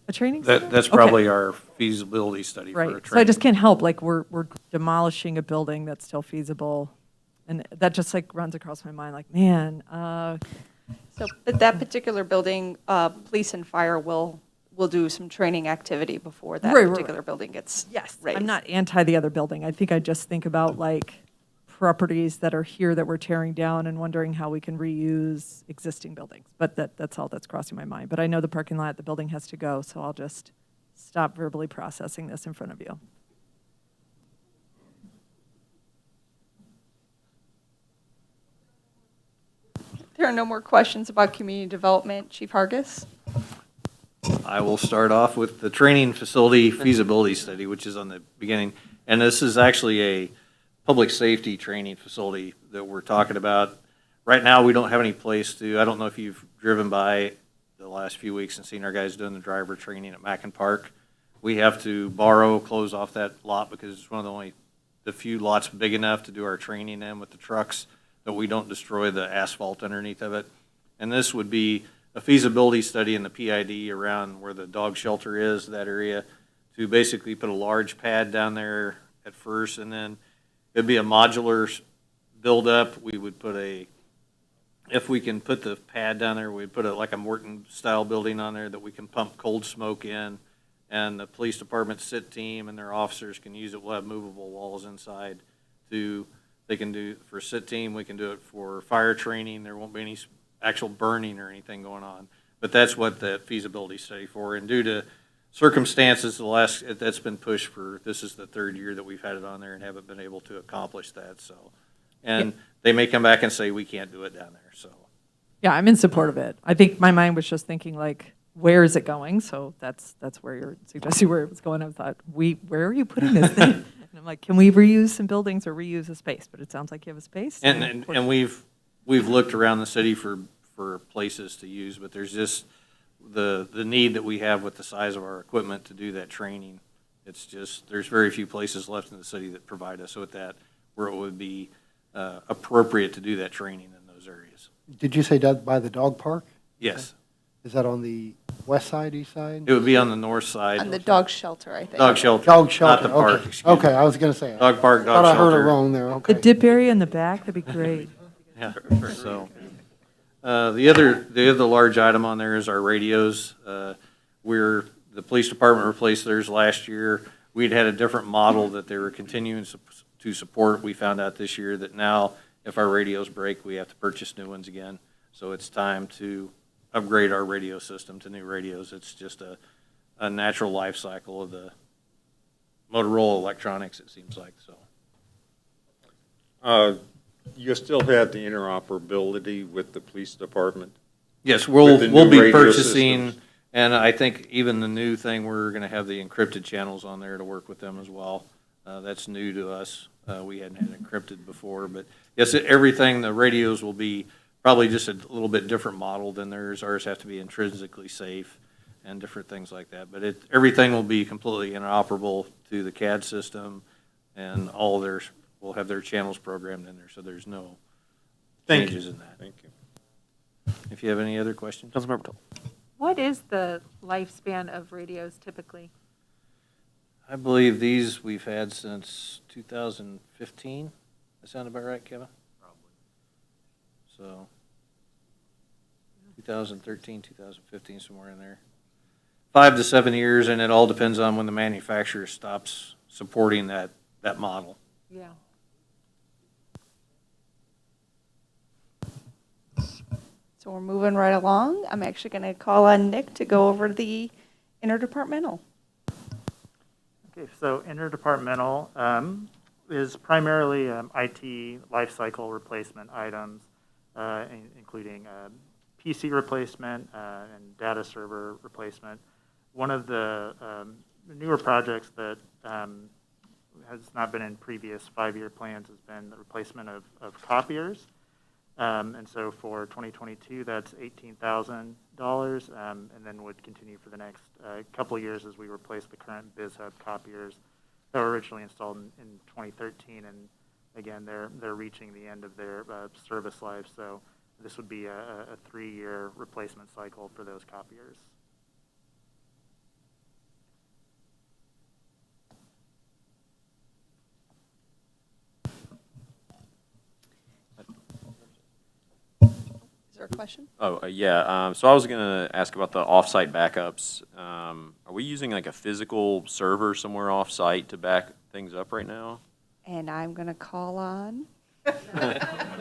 A training center? That's Okay. probably our feasibility study for a Right, training. so I just can't help, like, we're demolishing a building that's still feasible, and that just like runs across my mind, like, man, So, but that particular building, police and fire will do some training activity before that Right. particular building gets yes, raised. I'm not anti the other building. I think I just think about like properties that are here that we're tearing down and wondering how we can reuse existing buildings. But that's all that's crossing my mind. But I know the parking lot, the building has to go, so I'll just stop verbally processing this in front of you. There are no more questions about community development. Chief Hargis? I will start off with the training facility feasibility study, which is on the beginning. And this is actually a public safety training facility that we're talking about. Right now, we don't have any place to, I don't know if you've driven by the last few weeks and seen our guys doing the driver training at Mackin Park. we have to borrow, close off that lot because it's one of the few lots big enough to do our training in with the trucks, that we don't destroy the asphalt underneath of it. And this would be a feasibility study in the PID around where the dog shelter is, that area, to basically put a large pad down there at first, and then it'd be a modular build-up. We would put if we can put the pad down there, we'd put like a Morton-style building on there that we can pump cold smoke in, and the police department sit team and their officers can use it. We'll have movable walls inside they can do for sit team. We can do it for fire training. There won't be any actual burning or anything going on. But that's what the feasibility study for. And due to circumstances, that's been pushed this is the third year that we've had it on there and haven't been able to accomplish that. So, and they may come back and say, we can't do it down there. So, Yeah, I'm in support of it. I think my mind was just thinking like, where is it going? So that's where you're suggesting where it was going. I thought, where are you putting this thing? And I'm like, can we reuse some buildings or reuse a space? But it sounds like you have a space. and we've looked around the city for places to use, but there's just the need that we have with the size of our equipment to do that training. It's just, there's very few places left in the city that provide us with that, where it would be appropriate to do that training in those areas. Did you say by the dog park? Yes. Is that on the west side, east side? It would be on the north side. On the dog shelter, I think. Dog shelter. Dog shelter, Not the park, okay. excuse me. Okay, I was going to say. Dog park, dog Thought I heard it shelter. wrong there, okay. The dip area in the back, that'd be great. Yeah, so, the other large item on there is our radios. The police department replaced theirs last year. We'd had a different model that they were continuing to support. We found out this year that now, if our radios break, we have to purchase new ones again. So it's time to upgrade our radio system to new radios. It's just a natural life cycle of the Motorola electronics, it seems like, so. You still have the interoperability with the police department? Yes, With the new we'll be radio purchasing, systems? and I think even the new thing, we're gonna have the encrypted channels on there to work with them as well. That's new to us. We hadn't had encrypted before, but yes, everything, the radios will be probably just a little bit different model than theirs. Ours have to be intrinsically safe and different things like that. But everything will be completely interoperable to the CAD system, and we'll have their channels programmed in there, so there's no changes in that. Thank you. If you have any other questions? Councilmember Toll. What is the lifespan of radios typically? I believe these we've had since 2015. That sound about right, Kevin? Probably. So 2013, 2015, somewhere in there. 5 to 7 years, and it all depends on when the manufacturer stops supporting that model. Yeah. So we're moving right along. I'm actually going to call on Nick to go over the interdepartmental. Okay, so interdepartmental is primarily IT lifecycle replacement items, including PC replacement and data server replacement. One of the newer projects that has not been in previous 5-year plans has been the replacement of copiers. And so for 2022, that's $18,000, and then would continue for the next couple of years as we replace the current BizHub copiers that were originally installed in 2013. And again, they're reaching the end of their service life. So this would be a 3-year replacement cycle for those copiers. Is there a question? Oh, yeah. So I was going to ask about the off-site backups. Are we using like a physical server somewhere off-site to back things up right now? And I'm going to call on.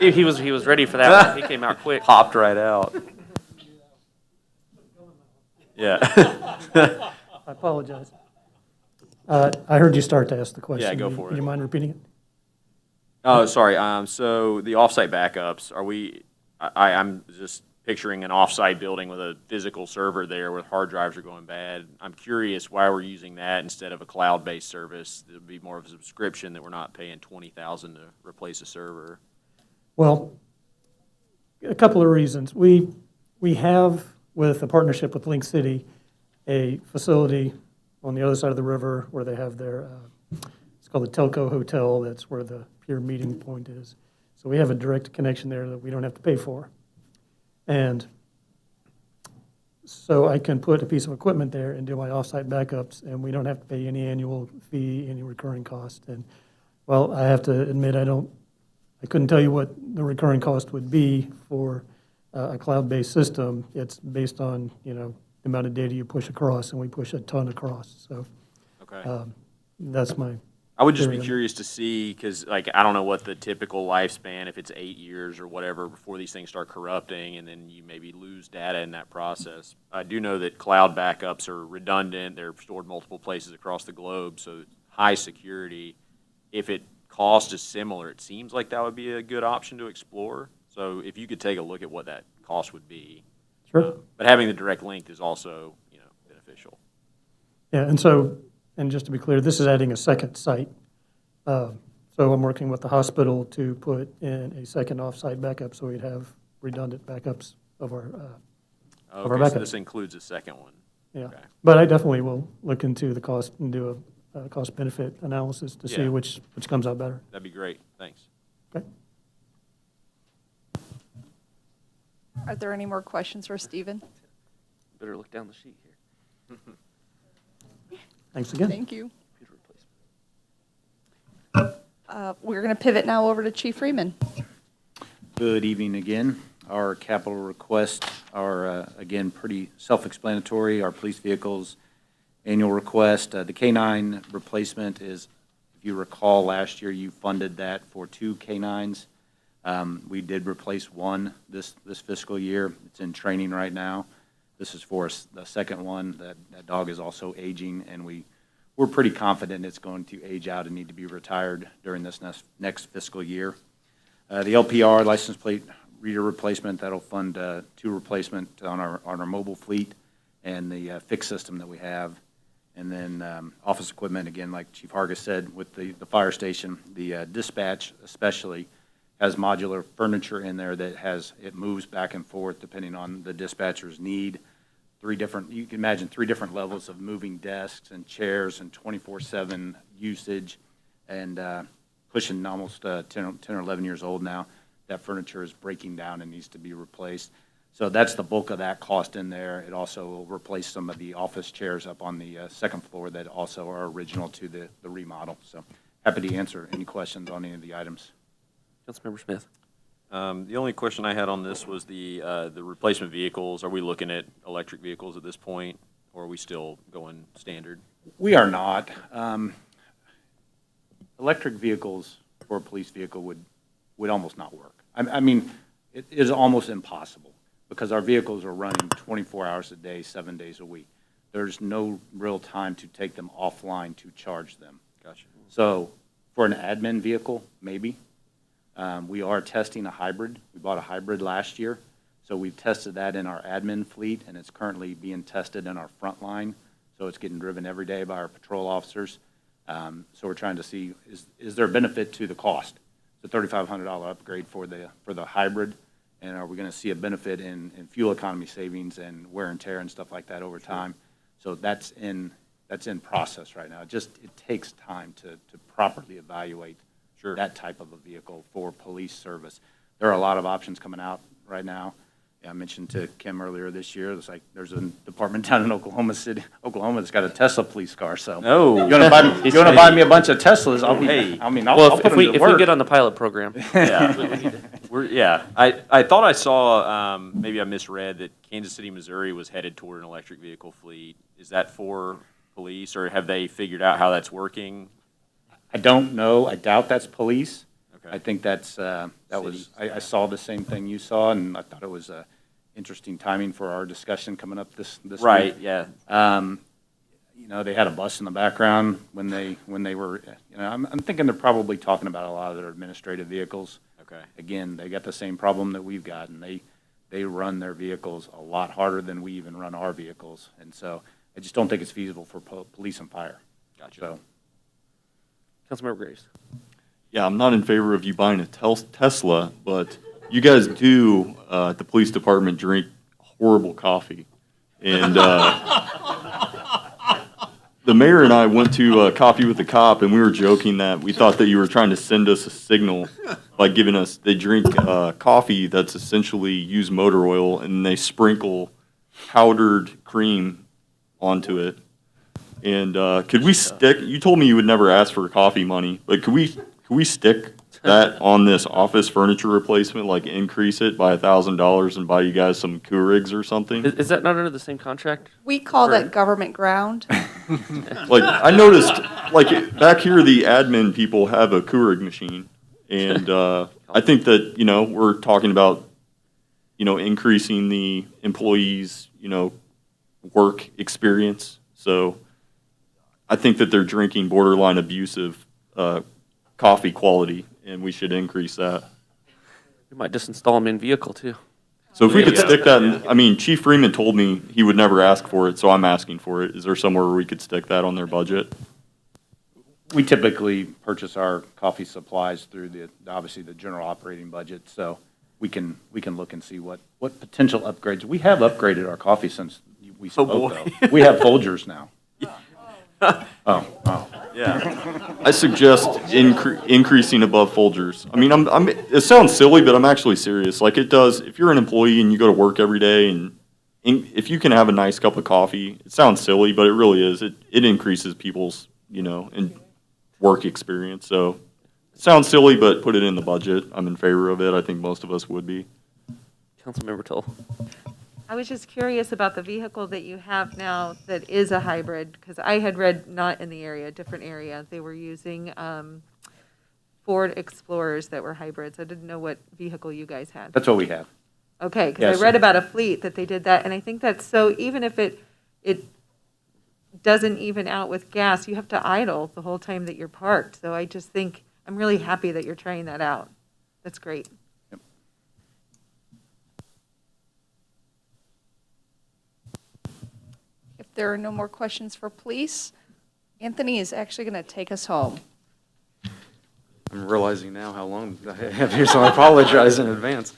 He was ready for that one. He came out quick. Popped right out. Yeah. I apologize. I heard you start to ask the question. Yeah, go for it. Would you mind repeating it? Oh, sorry. So the off-site backups, I'm just picturing an off-site building with a physical server there where hard drives are going bad. I'm curious why we're using that instead of a cloud-based service. It would be more of a subscription that we're not paying $20,000 to replace a server. Well, a couple of reasons. We have, with a partnership with Link City, a facility on the other side of the river where they have their, it's called the Telco Hotel. That's where the pier meeting point is. So we have a direct connection there that we don't have to pay for. And so I can put a piece of equipment there and do my offsite backups, and we don't have to pay any annual fee, any recurring cost. And, well, I have to admit, I couldn't tell you what the recurring cost would be for a cloud-based system. It's based on, the amount of data you push across, and we push a ton across. So Okay. that's my. I would just be theory on it. curious to see, because like, I don't know what the typical lifespan, if it's 8 years or whatever, before these things start corrupting, and then you maybe lose data in that process. I do know that cloud backups are redundant, they're stored multiple places across the globe, so high security. If it cost is similar, it seems like that would be a good option to explore. So if you could take a look at what that cost would be. Sure. But having the direct link is also, beneficial. Yeah, and so, and just to be clear, this is adding a second site. So I'm working with the hospital to put in a second off-site backup, so we'd have redundant backups of our Okay, so backup. this includes a second one. Yeah, Okay. but I definitely will look into the cost and do a cost-benefit analysis to see Yeah. which comes out better. That'd be great, thanks. Okay. Are there any more questions for Stephen? Better look down the sheet here. Thanks again. Thank you. Computer replacement. We're going to pivot now over to Chief Freeman. Good evening again. Our capital requests are, again, pretty self-explanatory. Our police vehicles annual request, the K-9 replacement is, if you recall, last year you funded that for 2 K-9s. We did replace one this fiscal year. It's in training right now. This is for the second one. That dog is also aging, and we're pretty confident it's going to age out and need to be retired during this next fiscal year. The LPR, license plate reader replacement, that'll fund 2 replacement on our mobile fleet and the fixed system that we have. And then office equipment, again, like Chief Hargis said, with the fire station, the dispatch especially has modular furniture in there that it moves back and forth depending on the dispatcher's need. You can imagine 3 different levels of moving desks and chairs and 24/7 usage, and pushing almost 10 or 11 years old now. That furniture is breaking down and needs to be replaced. So that's the bulk of that cost in there. It also will replace some of the office chairs up on the second floor that also are original to the remodel. So happy to answer any questions on any of the items. Councilmember Smith. The only question I had on this was the replacement vehicles. Are we looking at electric vehicles at this point, or are we still going standard? We are not. Electric vehicles for a police vehicle would almost not work. I mean, it is almost impossible because our vehicles are running 24 hours a day, 7 days a week. There's no real time to take them offline to charge them. Gotcha. So for an admin vehicle, maybe. We are testing a hybrid. We bought a hybrid last year. So we've tested that in our admin fleet, and it's currently being tested in our front line. So it's getting driven every day by our patrol officers. So we're trying to see, is there a benefit to the cost? It's a $3,500 upgrade for the hybrid, and are we going to see a benefit in fuel economy savings and wear and tear and stuff like that over time? So that's in process right now. It takes time to properly evaluate that type of a vehicle for police service. There are a lot of options coming out right now. I mentioned to Kim earlier this year, there's a department down in Oklahoma City, Oklahoma, that's got a Tesla police car. So No. you want to buy me a bunch of Teslas? I'll Well, put them to if work. we get on the pilot program. Yeah, I thought I saw, maybe I misread, that Kansas City, Missouri was headed toward an electric vehicle fleet. Is that for police, or have they figured out how that's working? I don't know. I doubt that's police. Okay. I think I saw the same thing you saw, and I thought it was interesting timing for our discussion coming up this Right, week. yeah. They had a bus in the background when they were, I'm thinking they're probably talking about a lot of their administrative vehicles. Okay. Again, they got the same problem that we've got, and they run their vehicles a lot harder than we even run our vehicles. And so I just don't think it's feasible for police and fire. Gotcha. So, Councilmember Graves. Yeah, I'm not in favor of you buying a Tesla, but you guys do, at the police department, drink horrible coffee. And the mayor and I went to Coffee with the Cop, and we were joking that we thought that you were trying to send us a signal by giving us, they drink coffee that's essentially used motor oil, and they sprinkle powdered cream onto it. And could we stick, you told me you would never ask for coffee money, but could we stick that on this office furniture replacement, like increase it by $1,000 and buy you guys some Keurigs or something? Is that not under the same contract? We call Or- that government ground. Like, I noticed, like, back here, the admin people have a Keurig machine. And I think that, you know, we're talking about, you know, increasing the employees', you know, work experience. So I think that they're drinking borderline abusive coffee quality, and we should increase that. We might just install them in vehicle too. So if we could stick that, in, I mean, Chief Freeman told me he would never ask for it, so I'm asking for it. Is there somewhere where we could stick that on their budget? We typically purchase our coffee supplies through obviously the general operating budget, so we can look and see what potential upgrades. We have upgraded our coffee since we spoke, though. We have Folgers now. Yeah. I suggest increasing above Folgers. I mean, it sounds silly, but I'm actually serious. Like it does, if you're an employee and you go to work every day and if you can have a nice cup of coffee, it sounds silly, but it really is. It increases people's, you know, work experience. So it sounds silly, but put it in the budget. I'm in favor of it. I think most of us would be. Councilmember Toll. I was just curious about the vehicle that you have now that is a hybrid, because I had read, not in the area, a different area, they were using Ford Explorers that were hybrids. I didn't know what vehicle you guys had. That's what we have. Okay, because Yes. I read about a fleet that they did that, and I think that's so, even if it doesn't even out with gas, you have to idle the whole time that you're parked. So I just think, I'm really happy that you're trying that out. That's great. If there are no more questions for police, Anthony is actually going to take us home. I'm realizing now how long I have here, so I apologize in advance.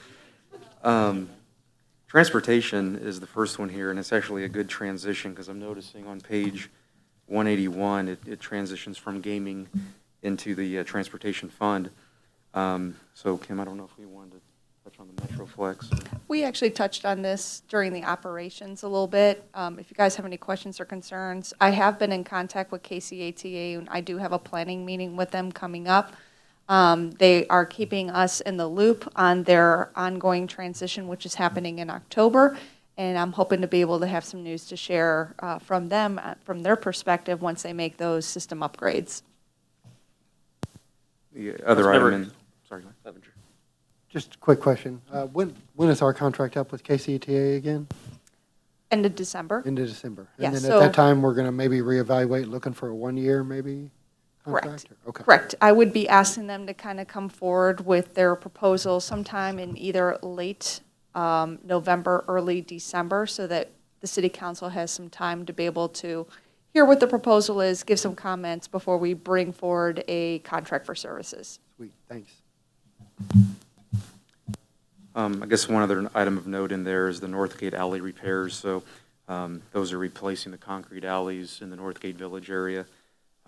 Transportation is the first one here, and it's actually a good transition because I'm noticing on page 181, it transitions from gaming into the transportation fund. So Kim, I don't know if we wanted to touch on the MetroFlex. We actually touched on this during the operations a little bit. If you guys have any questions or concerns, I have been in contact with KCATA, and I do have a planning meeting with them coming up. They are keeping us in the loop on their ongoing transition, which is happening in October, and I'm hoping to be able to have some news to share from them, from their perspective, once they make those system upgrades. The other item in, sorry, go ahead. Just a quick question. When is our contract up with KCTA again? End of December. Into December. Yeah, And then so- at that time, we're going to maybe reevaluate, looking for a 1-year maybe Correct. contract? Okay. Correct. I would be asking them to kind of come forward with their proposal sometime in either late November, early December, so that the city council has some time to be able to hear what the proposal is, give some comments before we bring forward a contract for services. Sweet, thanks. I guess one other item of note in there is the Northgate alley repairs. So those are replacing the concrete alleys in the Northgate Village area.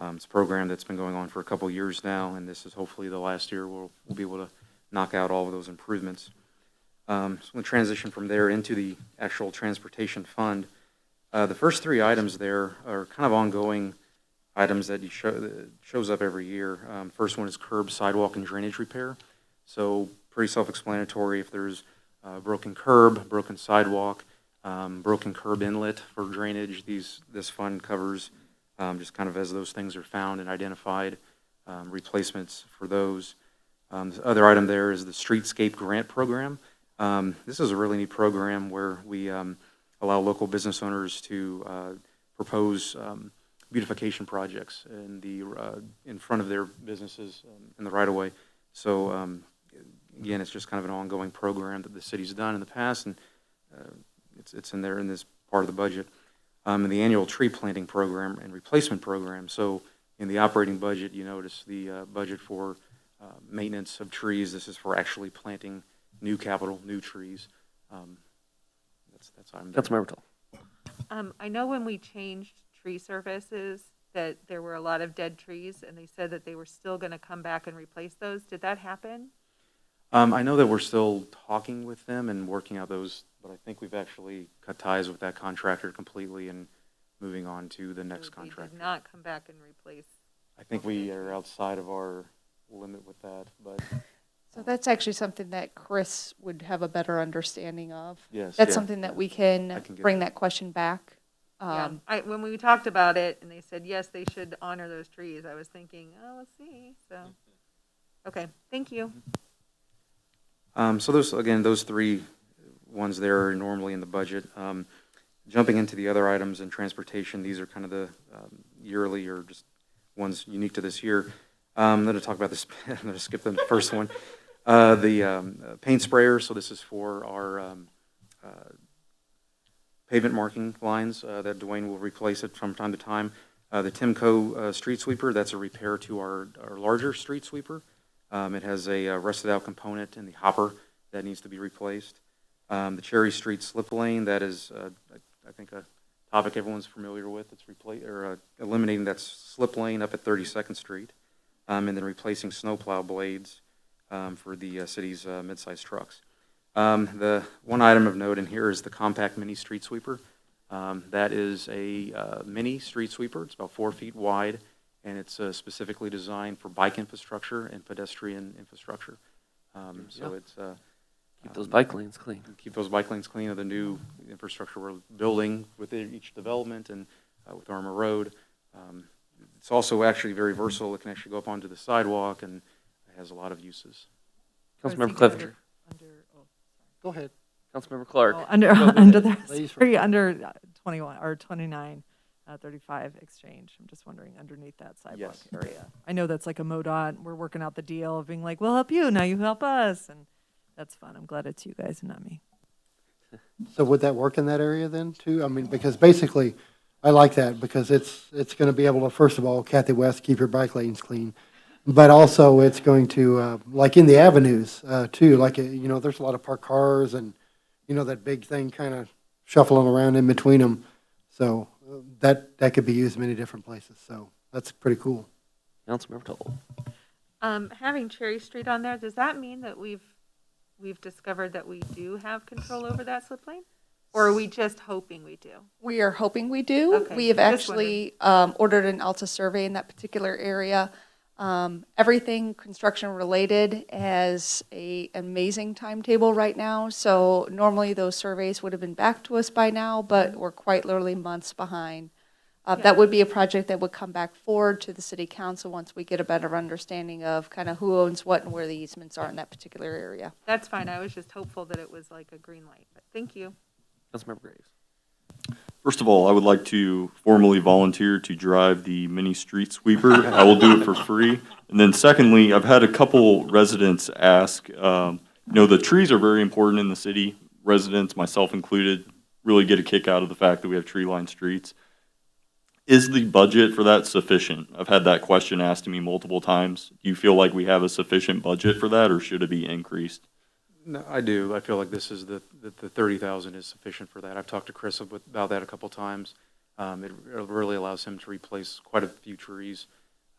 It's a program that's been going on for a couple of years now, and this is hopefully the last year we'll be able to knock out all of those improvements. So we'll transition from there into the actual transportation fund. The first three items there are kind of ongoing items that shows up every year. First one is curb, sidewalk, and drainage repair. So pretty self-explanatory. If there's broken curb, broken sidewalk, broken curb inlet for drainage, this fund covers just kind of as those things are found and identified, replacements for those. The other item there is the Streetscape Grant Program. This is a really neat program where we allow local business owners to propose beautification projects in front of their businesses in the right-of-way. So again, it's just kind of an ongoing program that the city's done in the past, and it's in there in this part of the budget. And the annual tree planting program and replacement program. So in the operating budget, you notice the budget for maintenance of trees. This is for actually planting new trees. That's item there. Councilmember Toll. I know when we changed tree services, that there were a lot of dead trees, and they said that they were still going to come back and replace those. Did that happen? I know that we're still talking with them and working out those, but I think we've actually cut ties with that contractor completely and moving on to the next So they contractor. did not come back and replace. I think we are outside of our limit with that, but So that's actually something that Chris would have a better understanding of. yes. That's yeah. something that we I can can get bring that. that question back. Yeah, when we talked about it and they said, yes, they should honor those trees, I was thinking, oh, let's see, so. Okay, thank you. So those, again, those three ones there are normally in the budget. Jumping into the other items in transportation, these are kind of the yearly or just ones unique to this year. I'm going to talk about this, I'm going to skip the first one. The paint sprayer, so this is for our pavement marking lines that Dwayne will replace it from time to time. The Timco street sweeper, that's a repair to our larger street sweeper. It has a rusted out component in the hopper that needs to be replaced. The Cherry Street slip lane, that is, I think, a topic everyone's familiar with. It's eliminating that slip lane up at 32nd Street, and then replacing snowplow blades for the city's mid-sized trucks. The one item of note in here is the compact mini street sweeper. That is a mini street sweeper. It's about 4 feet wide, and it's specifically designed for bike infrastructure and pedestrian infrastructure. So it's Keep those bike lanes clean. keep those bike lanes clean of the new infrastructure we're building within each development and with Armour Road. It's also actually very versatile. It can actually go up onto the sidewalk, and it has a lot of uses. Councilmember Clevenger. Go ahead. Councilmember Clark. Under the, Ladies sorry, under 21 or 29, 35 exchange. I'm just wondering underneath that sidewalk Yes. area. I know that's like a MoDOT. We're working out the deal of being like, we'll help you, now you help us. And that's fun. I'm glad it's you guys and not me. So would that work in that area then too? I mean, because basically, I like that because it's going to be able to, first of all, Kathy West, keep your bike lanes clean. But also it's going to, like in the avenues too, like, there's a lot of parked cars and, that big thing kind of shuffling around in between them. So that could be used many different places. So that's pretty cool. Councilmember Toll. Having Cherry Street on there, does that mean that we've discovered that we do have control over that slip lane? Or are we just hoping we do? We are hoping we do. Okay, We have just actually ordered an Alta survey in that particular area. Everything construction related has an amazing timetable right now. So normally those surveys would have been back to us by now, but we're quite literally months behind. That would be a project that would come back forward to the city council once we get a better understanding of kind of who owns what and where the easements are in that particular area. That's fine. I was just hopeful that it was like a green light, but thank you. Councilmember Graves. First of all, I would like to formally volunteer to drive the mini street sweeper. I will do it for free. And then secondly, I've had a couple residents ask, the trees are very important in the city. Residents, myself included, really get a kick out of the fact that we have tree-lined streets. Is the budget for that sufficient? I've had that question asked to me multiple times. Do you feel like we have a sufficient budget for that, or should it be increased? No, I do. I feel like this is the 30,000 is sufficient for that. I've talked to Chris about that a couple times. It really allows him to replace quite a few trees,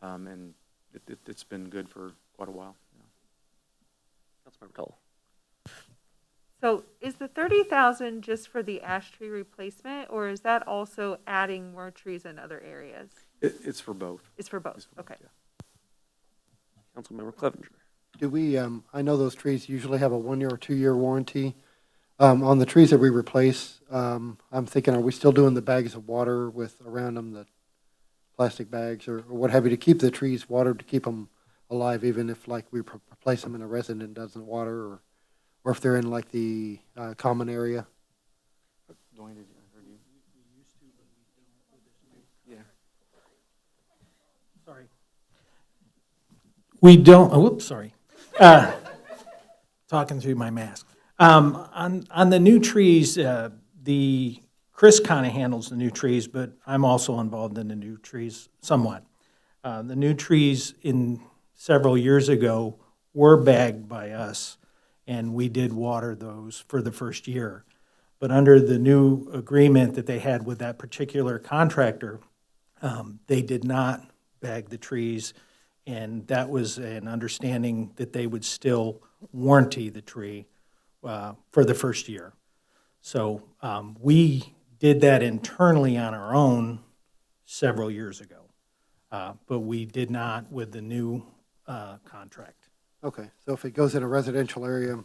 and it's been good for quite a while. Councilmember Toll. So is the 30,000 just for the ash tree replacement, or is that also adding more trees in other areas? It's for both. It's for both, It's for both, okay. yeah. Councilmember Clevenger. Do we, I know those trees usually have a 1-year or 2-year warranty. On the trees that we replace, I'm thinking, are we still doing the bags of water with around them, the plastic bags or what have you, to keep the trees watered, to keep them alive, even if like we replace them in a resident doesn't water, or if they're in like the common area? Dwayne, did you? Yeah. Sorry. We don't, whoops, sorry. Talking through my mask. On the new trees, Chris kind of handles the new trees, but I'm also involved in the new trees somewhat. The new trees several years ago were bagged by us, and we did water those for the first year. But under the new agreement that they had with that particular contractor, They did not bag the trees, and that was an understanding that they would still warranty the tree for the first year. So we did that internally on our own several years ago, but we did not with the new contract. Okay, so if it goes in a residential area,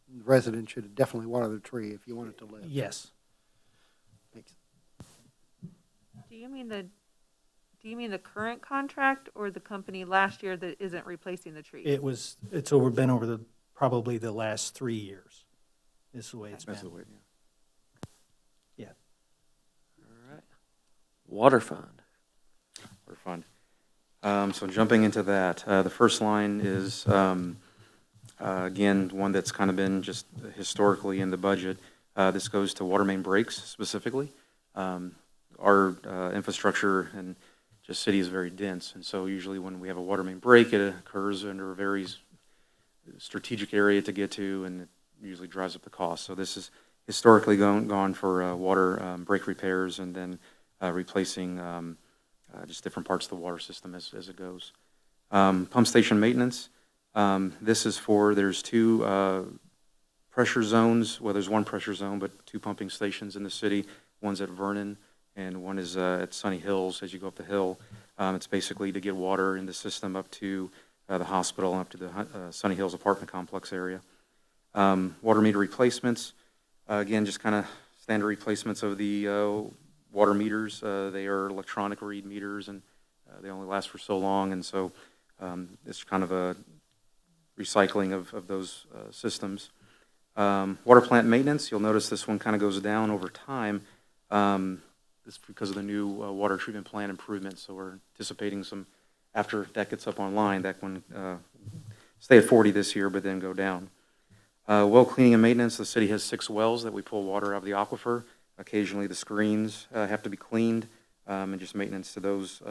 the resident should definitely water the tree if you want it to live. Yes. Thanks. Do you mean the current contract or the company last year that isn't replacing the trees? It's been over probably the last 3 years. This is the way it's been. That's the way, yeah. Yeah. All right. Water fund. Water fund. So jumping into that, the first line is, again, one that's kind of been just historically in the budget. This goes to water main breaks specifically. Our infrastructure and just city is very dense, and so usually when we have a water main break, it occurs under a very strategic area to get to, and it usually drives up the cost. So this is historically gone for water break repairs and then replacing just different parts of the water system as it goes. Pump station maintenance. This is there's two pressure zones. Well, there's one pressure zone, but two pumping stations in the city. One's at Vernon, and one is at Sunny Hills as you go up the hill. It's basically to get water in the system up to the hospital and up to the Sunny Hills apartment complex area. Water meter replacements. Again, just kind of standard replacements of the water meters. They are electronic read meters, and they only last for so long, and so it's kind of a recycling of those systems. Water plant maintenance, you'll notice this one kind of goes down over time. It's because of the new water treatment plant improvements, so we're anticipating some, after that gets up online, that one stay at 40 this year, but then go down. Well cleaning and maintenance, the city has 6 wells that we pull water out of the aquifer. Occasionally the screens have to be cleaned, and just maintenance to those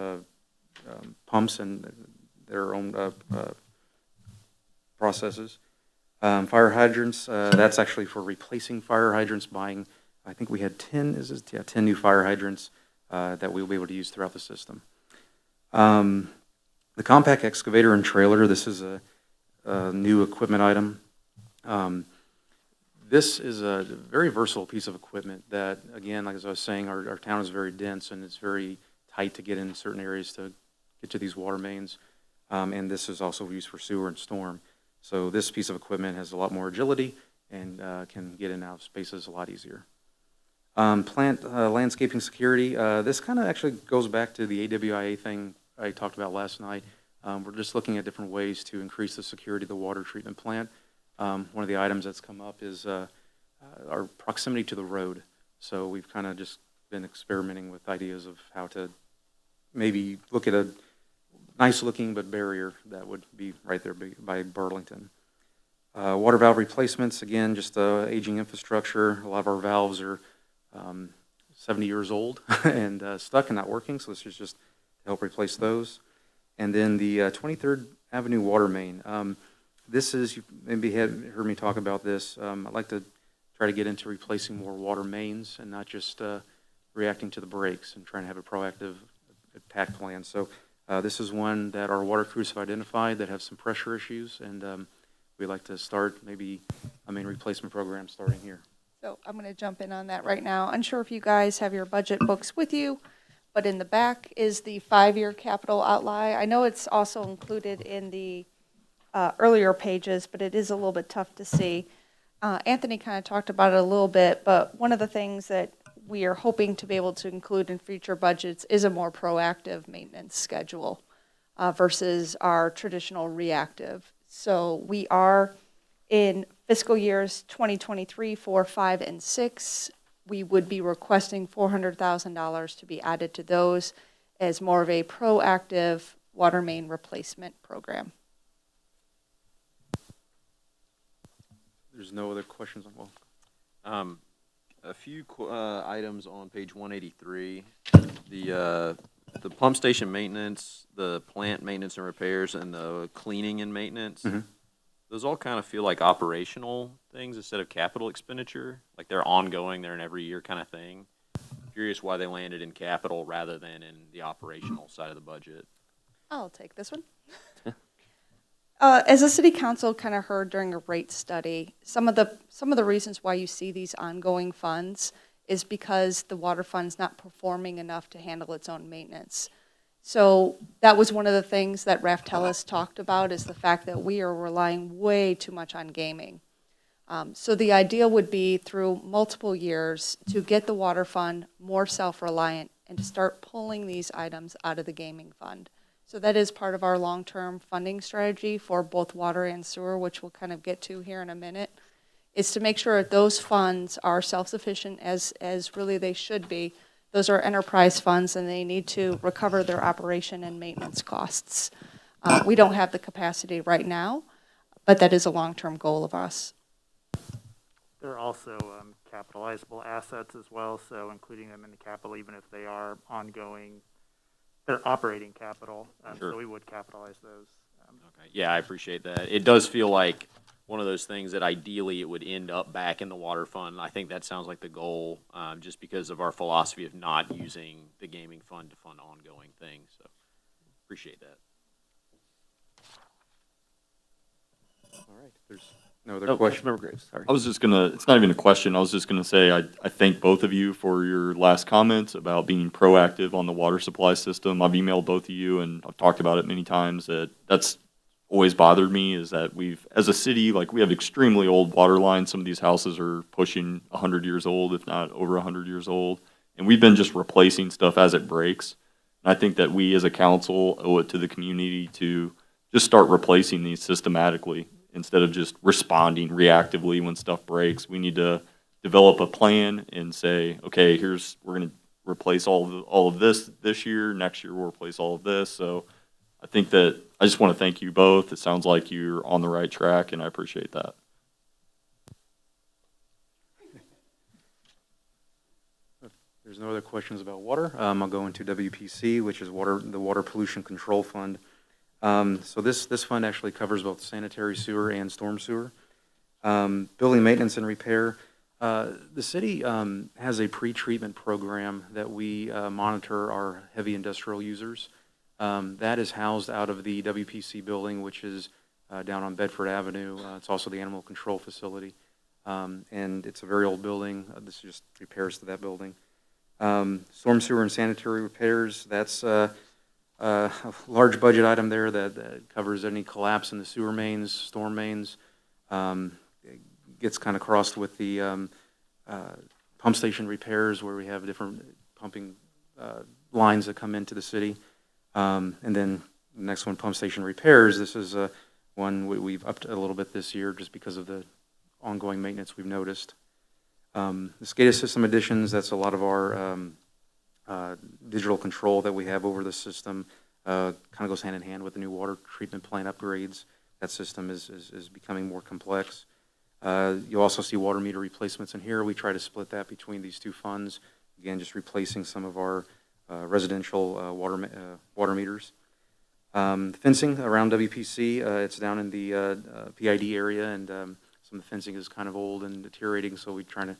pumps and their own processes. Fire hydrants, that's actually for replacing fire hydrants, buying, I think we had 10 new fire hydrants that we'll be able to use throughout the system. The compact excavator and trailer, this is a new equipment item. This is a very versatile piece of equipment that, again, like as I was saying, our town is very dense and it's very tight to get in certain areas to get to these water mains. And this is also used for sewer and storm. So this piece of equipment has a lot more agility and can get in and out of spaces a lot easier. Plant landscaping security. This kind of actually goes back to the AWIA thing I talked about last night. We're just looking at different ways to increase the security of the water treatment plant. One of the items that's come up is our proximity to the road. So we've kind of just been experimenting with ideas of how to maybe look at a nice looking but barrier that would be right there by Burlington. Water valve replacements, again, just aging infrastructure. A lot of our valves are 70 years old and stuck and not working, so this is just to help replace those. And then the 23rd Avenue water main. This is, you maybe heard me talk about this. I'd like to try to get into replacing more water mains and not just reacting to the breaks and trying to have a proactive attack plan. So this is one that our water crews have identified that have some pressure issues, and we'd like to start maybe a main replacement program starting here. So I'm going to jump in on that right now. Unsure if you guys have your budget books with you, but in the back is the 5-year capital outlay. I know it's also included in the earlier pages, but it is a little bit tough to see. Anthony kind of talked about it a little bit, but one of the things that we are hoping to be able to include in future budgets is a more proactive maintenance schedule versus our traditional reactive. So we are in fiscal years 2023, 4, 5, and 6. We would be requesting $400,000 to be added to those as more of a proactive water main replacement program. There's no other questions on A few items on page 183. The pump station maintenance, the plant maintenance and repairs, and the cleaning and maintenance. Mm-hmm. Those all kind of feel like operational things instead of capital expenditure. Like they're ongoing, they're an every year kind of thing. curious why they landed in capital rather than in the operational side of the budget. I'll take this one. As the city council kind of heard during a rate study, some of the reasons why you see these ongoing funds is because the water fund's not performing enough to handle its own maintenance. So that was one of the things that Raftelis talked about, is the fact that we are relying way too much on gaming. So the idea would be through multiple years to get the water fund more self-reliant and to start pulling these items out of the gaming fund. So that is part of our long-term funding strategy for both water and sewer, which we'll kind of get to here in a minute, is to make sure that those funds are self-sufficient as really they should be. Those are enterprise funds and they need to recover their operation and maintenance costs. We don't have the capacity right now, but that is a long-term goal of us. There are also capitalizable assets as well, so including them in the capital, even if they are ongoing, they're operating capital, Sure. so we would capitalize those. Okay. Yeah, I appreciate that. It does feel like one of those things that ideally it would end up back in the water fund. I think that sounds like the goal, just because of our philosophy of not using the gaming fund to fund ongoing things. So appreciate that. All right, there's no other questions. Councilmember Graves, sorry. I was just gonna, it's not even a question, I was just gonna say, I thank both of you for your last comments about being proactive on the water supply system. I've emailed both of you and I've talked about it many times, that's always bothered me, is that as a city, like, we have extremely old water lines. Some of these houses are pushing 100 years old, if not over 100 years old. And we've been just replacing stuff as it breaks. And I think that we as a council owe it to the community to just start replacing these systematically, instead of just responding reactively when stuff breaks. We need to develop a plan and say, okay, we're going to replace all of this year. Next year we'll replace all of this. So I think that I just want to thank you both. It sounds like you're on the right track, and I appreciate that. If there's no other questions about water, I'll go into WPC, which is the Water Pollution Control Fund. So this fund actually covers both sanitary sewer and storm sewer. Building maintenance and repair. The city has a pre-treatment program that we monitor our heavy industrial users. That is housed out of the WPC building, which is down on Bedford Avenue. It's also the animal control facility. And it's a very old building. This is just repairs to that building. Storm sewer and sanitary repairs, that's a large budget item there that covers any collapse in the sewer mains, storm mains. It gets kind of crossed with the pump station repairs, where we have different pumping lines that come into the city. And then the next one, pump station repairs. This is one we've upped a little bit this year just because of the ongoing maintenance we've noticed. The SCADA system additions, that's a lot of our digital control that we have over the system. Kind of goes hand in hand with the new water treatment plant upgrades. That system is becoming more complex. You'll also see water meter replacements in here. We try to split that between these two funds. Again, just replacing some of our residential water meters. Fencing around WPC, it's down in the PID area, and some of the fencing is kind of old and deteriorating, so we're trying to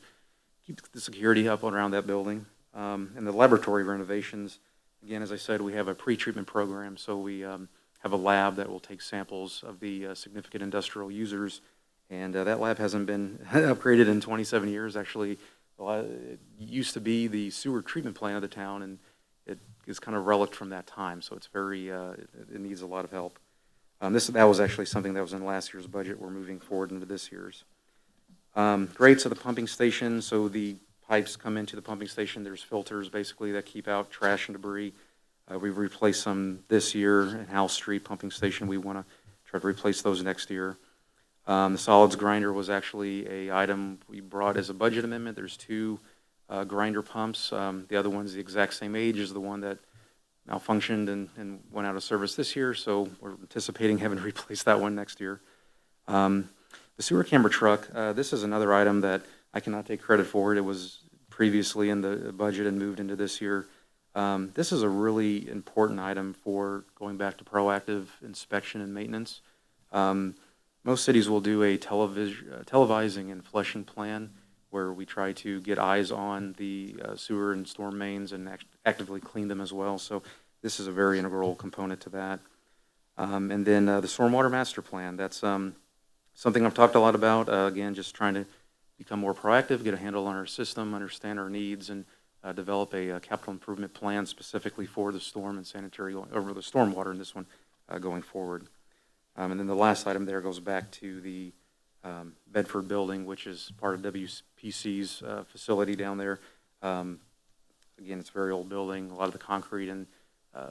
keep the security up around that building. And the laboratory renovations, again, as I said, we have a pre-treatment program, so we have a lab that will take samples of the significant industrial users, and that lab hasn't been upgraded in 27 years. Actually, it used to be the sewer treatment plant of the town, and it is kind of relic from that time, so it's very, it needs a lot of help. That was actually something that was in last year's budget. We're moving forward into this year's. Grates of the pumping station, so the pipes come into the pumping station. There's filters, basically, that keep out trash and debris. We've replaced some this year in House Street pumping station. We want to try to replace those next year. The solids grinder was actually an item we brought as a budget amendment. There's two grinder pumps. The other one's the exact same age as the one that malfunctioned and went out of service this year, so we're anticipating having to replace that one next year. The sewer camera truck, this is another item that I cannot take credit for. It was previously in the budget and moved into this year. This is a really important item for going back to proactive inspection and maintenance. Most cities will do a televising and flushing plan where we try to get eyes on the sewer and storm mains and actively clean them as well. So this is a very integral component to that. And then the Stormwater Master Plan, that's something I've talked a lot about. Again, just trying to become more proactive, get a handle on our system, understand our needs, and develop a capital improvement plan specifically for the storm and sanitary, over the stormwater in this one going forward. And then the last item there goes back to the Bedford building, which is part of WPC's facility down there. Again, it's a very old building. A lot of the concrete and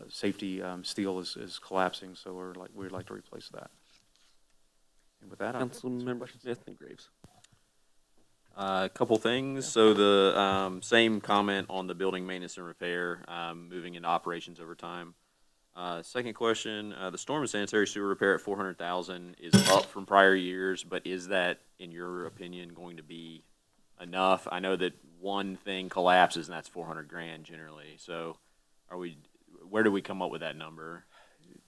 safety steel is collapsing, so we'd like to replace that. And with that, Councilmember Smith and Graves. A couple things. So the same comment on the building maintenance and repair, moving into operations over time. Second question, the storm and sanitary sewer repair at 400,000 is up from prior years, but is that, in your opinion, going to be enough? I know that one thing collapses and that's 400 grand generally. So where do we come up with that number?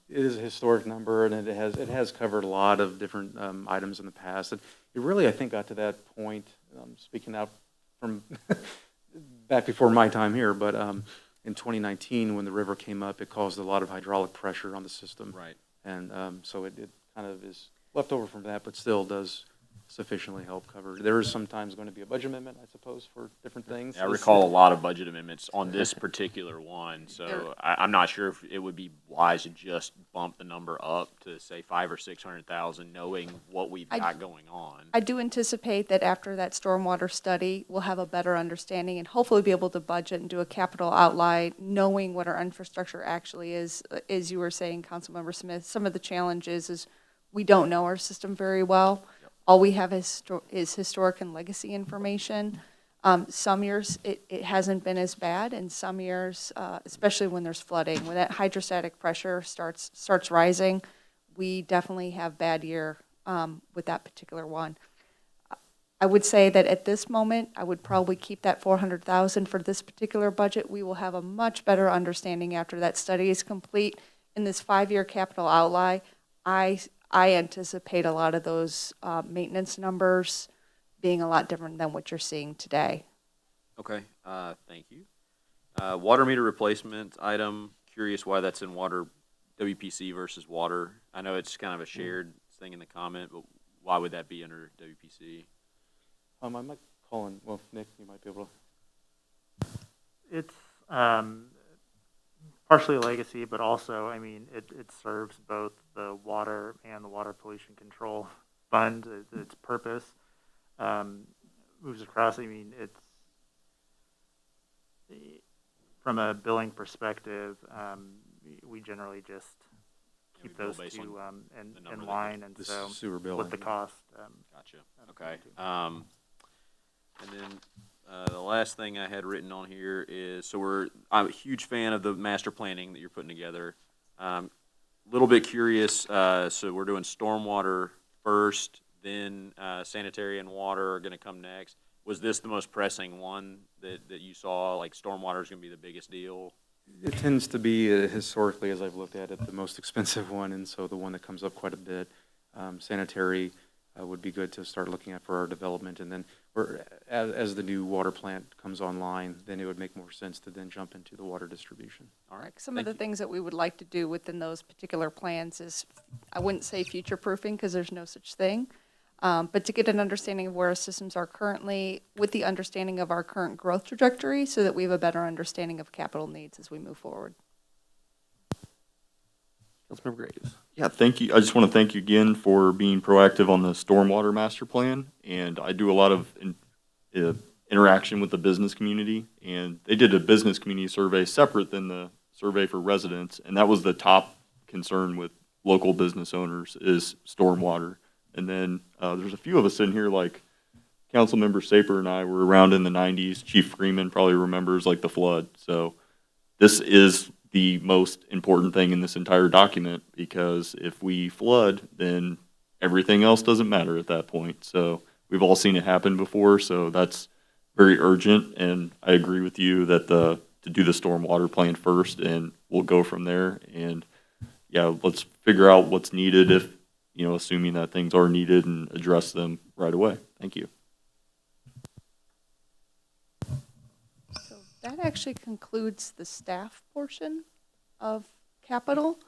It is a historic number, and it has covered a lot of different items in the past. It really, I think, got to that point, speaking out from back before my time here, but in 2019, when the river came up, it caused a lot of hydraulic pressure on the system. Right. And so it kind of is left over from that, but still does sufficiently help cover. There is sometimes going to be a budget amendment, I suppose, for different things. I recall a lot of budget amendments on this particular one, so I'm not sure if it would be wise to just bump the number up to say 500,000 or 600,000, knowing what we've got going on. I do anticipate that after that stormwater study, we'll have a better understanding and hopefully be able to budget and do a capital outlay, knowing what our infrastructure actually is. As you were saying, Councilmember Smith, some of the challenges is we don't know our system very well. All we have is historic and legacy information. Some years it hasn't been as bad, and some years, especially when there's flooding, when that hydrostatic pressure starts rising, we definitely have bad year with that particular one. I would say that at this moment, I would probably keep that 400,000 for this particular budget. We will have a much better understanding after that study is complete. In this 5-year capital outlay, I anticipate a lot of those maintenance numbers being a lot different than what you're seeing today. Okay, thank you. Water meter replacement item, curious why that's in water, WPC versus water. I know it's kind of a shared thing in the comment, but why would that be under WPC? I might call in, well, Nick, you might be able to. It's partially a legacy, but also, I mean, it serves both the water and the water pollution control fund. Its purpose moves across. I mean, it's from a billing perspective, we generally just keep those two in line, and so sewer billing, with the cost. Gotcha. Okay. And then the last thing I had written on here is, so I'm a huge fan of the master planning that you're putting together. Little bit curious, so we're doing stormwater first, then sanitary and water are going to come next. Was this the most pressing one that you saw, like stormwater is going to be the biggest deal? It tends to be, historically, as I've looked at it, the most expensive one, and so the one that comes up quite a bit. Sanitary would be good to start looking at for our development, and then as the new water plant comes online, then it would make more sense to then jump into the water distribution. All right. Some of the things that we would like to do within those particular plans is, I wouldn't say future-proofing because there's no such thing, but to get an understanding of where our systems are currently with the understanding of our current growth trajectory so that we have a better understanding of capital needs as we move forward. Councilmember Graves. Yeah, thank you. I just want to thank you again for being proactive on the stormwater master plan. And I do a lot of interaction with the business community. And they did a business community survey separate than the survey for residents. And that was the top concern with local business owners is stormwater. And then there's a few of us in here, like Councilmember Saper and I were around in the 90s. Chief Freeman probably remembers like the flood. So this is the most important thing in this entire document, because if we flood, then everything else doesn't matter at that point. So we've all seen it happen before, so that's very urgent, and I agree with you that to do the stormwater plan first, and we'll go from there. And yeah, let's figure out what's needed, if, assuming that things are needed, and address them right away. Thank you. that actually concludes the staff portion of capital.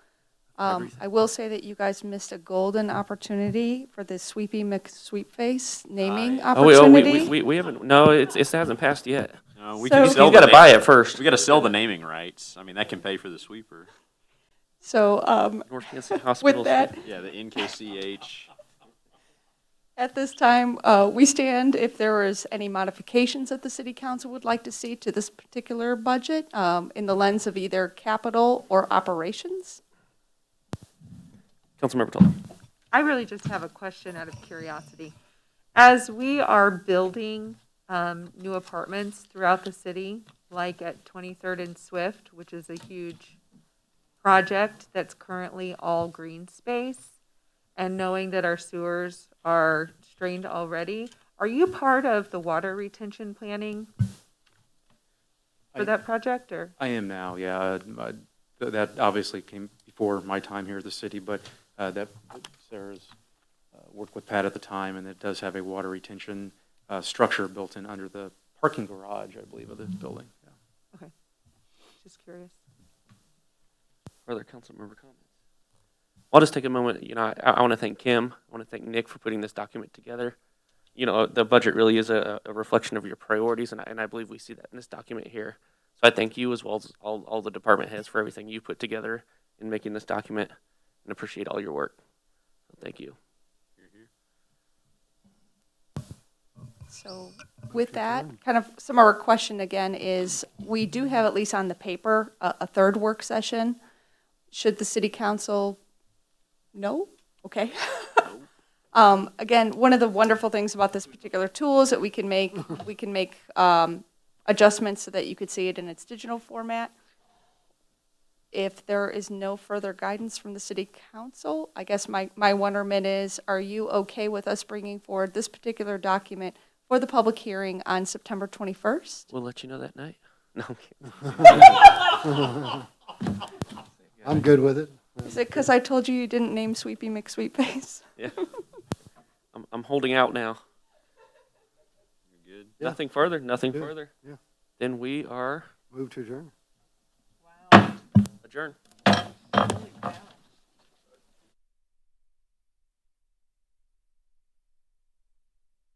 I will say that you guys missed a golden opportunity for the Sweepy McSweepface naming Oh, we opportunity. we haven't, no, it hasn't passed yet. No, we So- can He's sell He's the gotta na- buy it first. We gotta sell the naming rights. I mean, that can pay for the sweeper. So North Kansas Hospital. with that, Yeah, the NKCH. at this time, we stand if there is any modifications that the city council would like to see to this particular budget in the lens of either capital or operations. Councilmember Toll. I really just have a question out of curiosity. As we are building new apartments throughout the city, like at 23rd and Swift, which is a huge project that's currently all green space, and knowing that our sewers are strained already, are you part of the water retention planning for that project, or? I am now, yeah. That obviously came before my time here at the city, but that Sarah's worked with Pat at the time, and it does have a water retention structure built in under the parking garage, I believe, of the building. Yeah. Okay, just curious. Further council member comments? I'll just take a moment, I want to thank Kim, I want to thank Nick for putting this document together. The budget really is a reflection of your priorities, and I believe we see that in this document here. So I thank you as well as all the department heads for everything you put together in making this document, and appreciate all your work. So thank you. So with that, kind of some of our question again is, we do have at least on the paper, a third work session. Should the city council, no? Okay. Again, one of the wonderful things about this particular tool is that we can make adjustments so that you could see it in its digital format. If there is no further guidance from the city council, I guess my wonderment is, are you okay with us bringing forward this particular document for the public hearing on September 21st? We'll let you know that night. No, I'm kidding. I'm good with it. Is it because I told you you didn't name Sweepy McSweetface? Yeah. I'm holding out now. You're good. Yeah. Nothing further, nothing Good. further. Yeah. Then we are Move to adjourn. adjourned.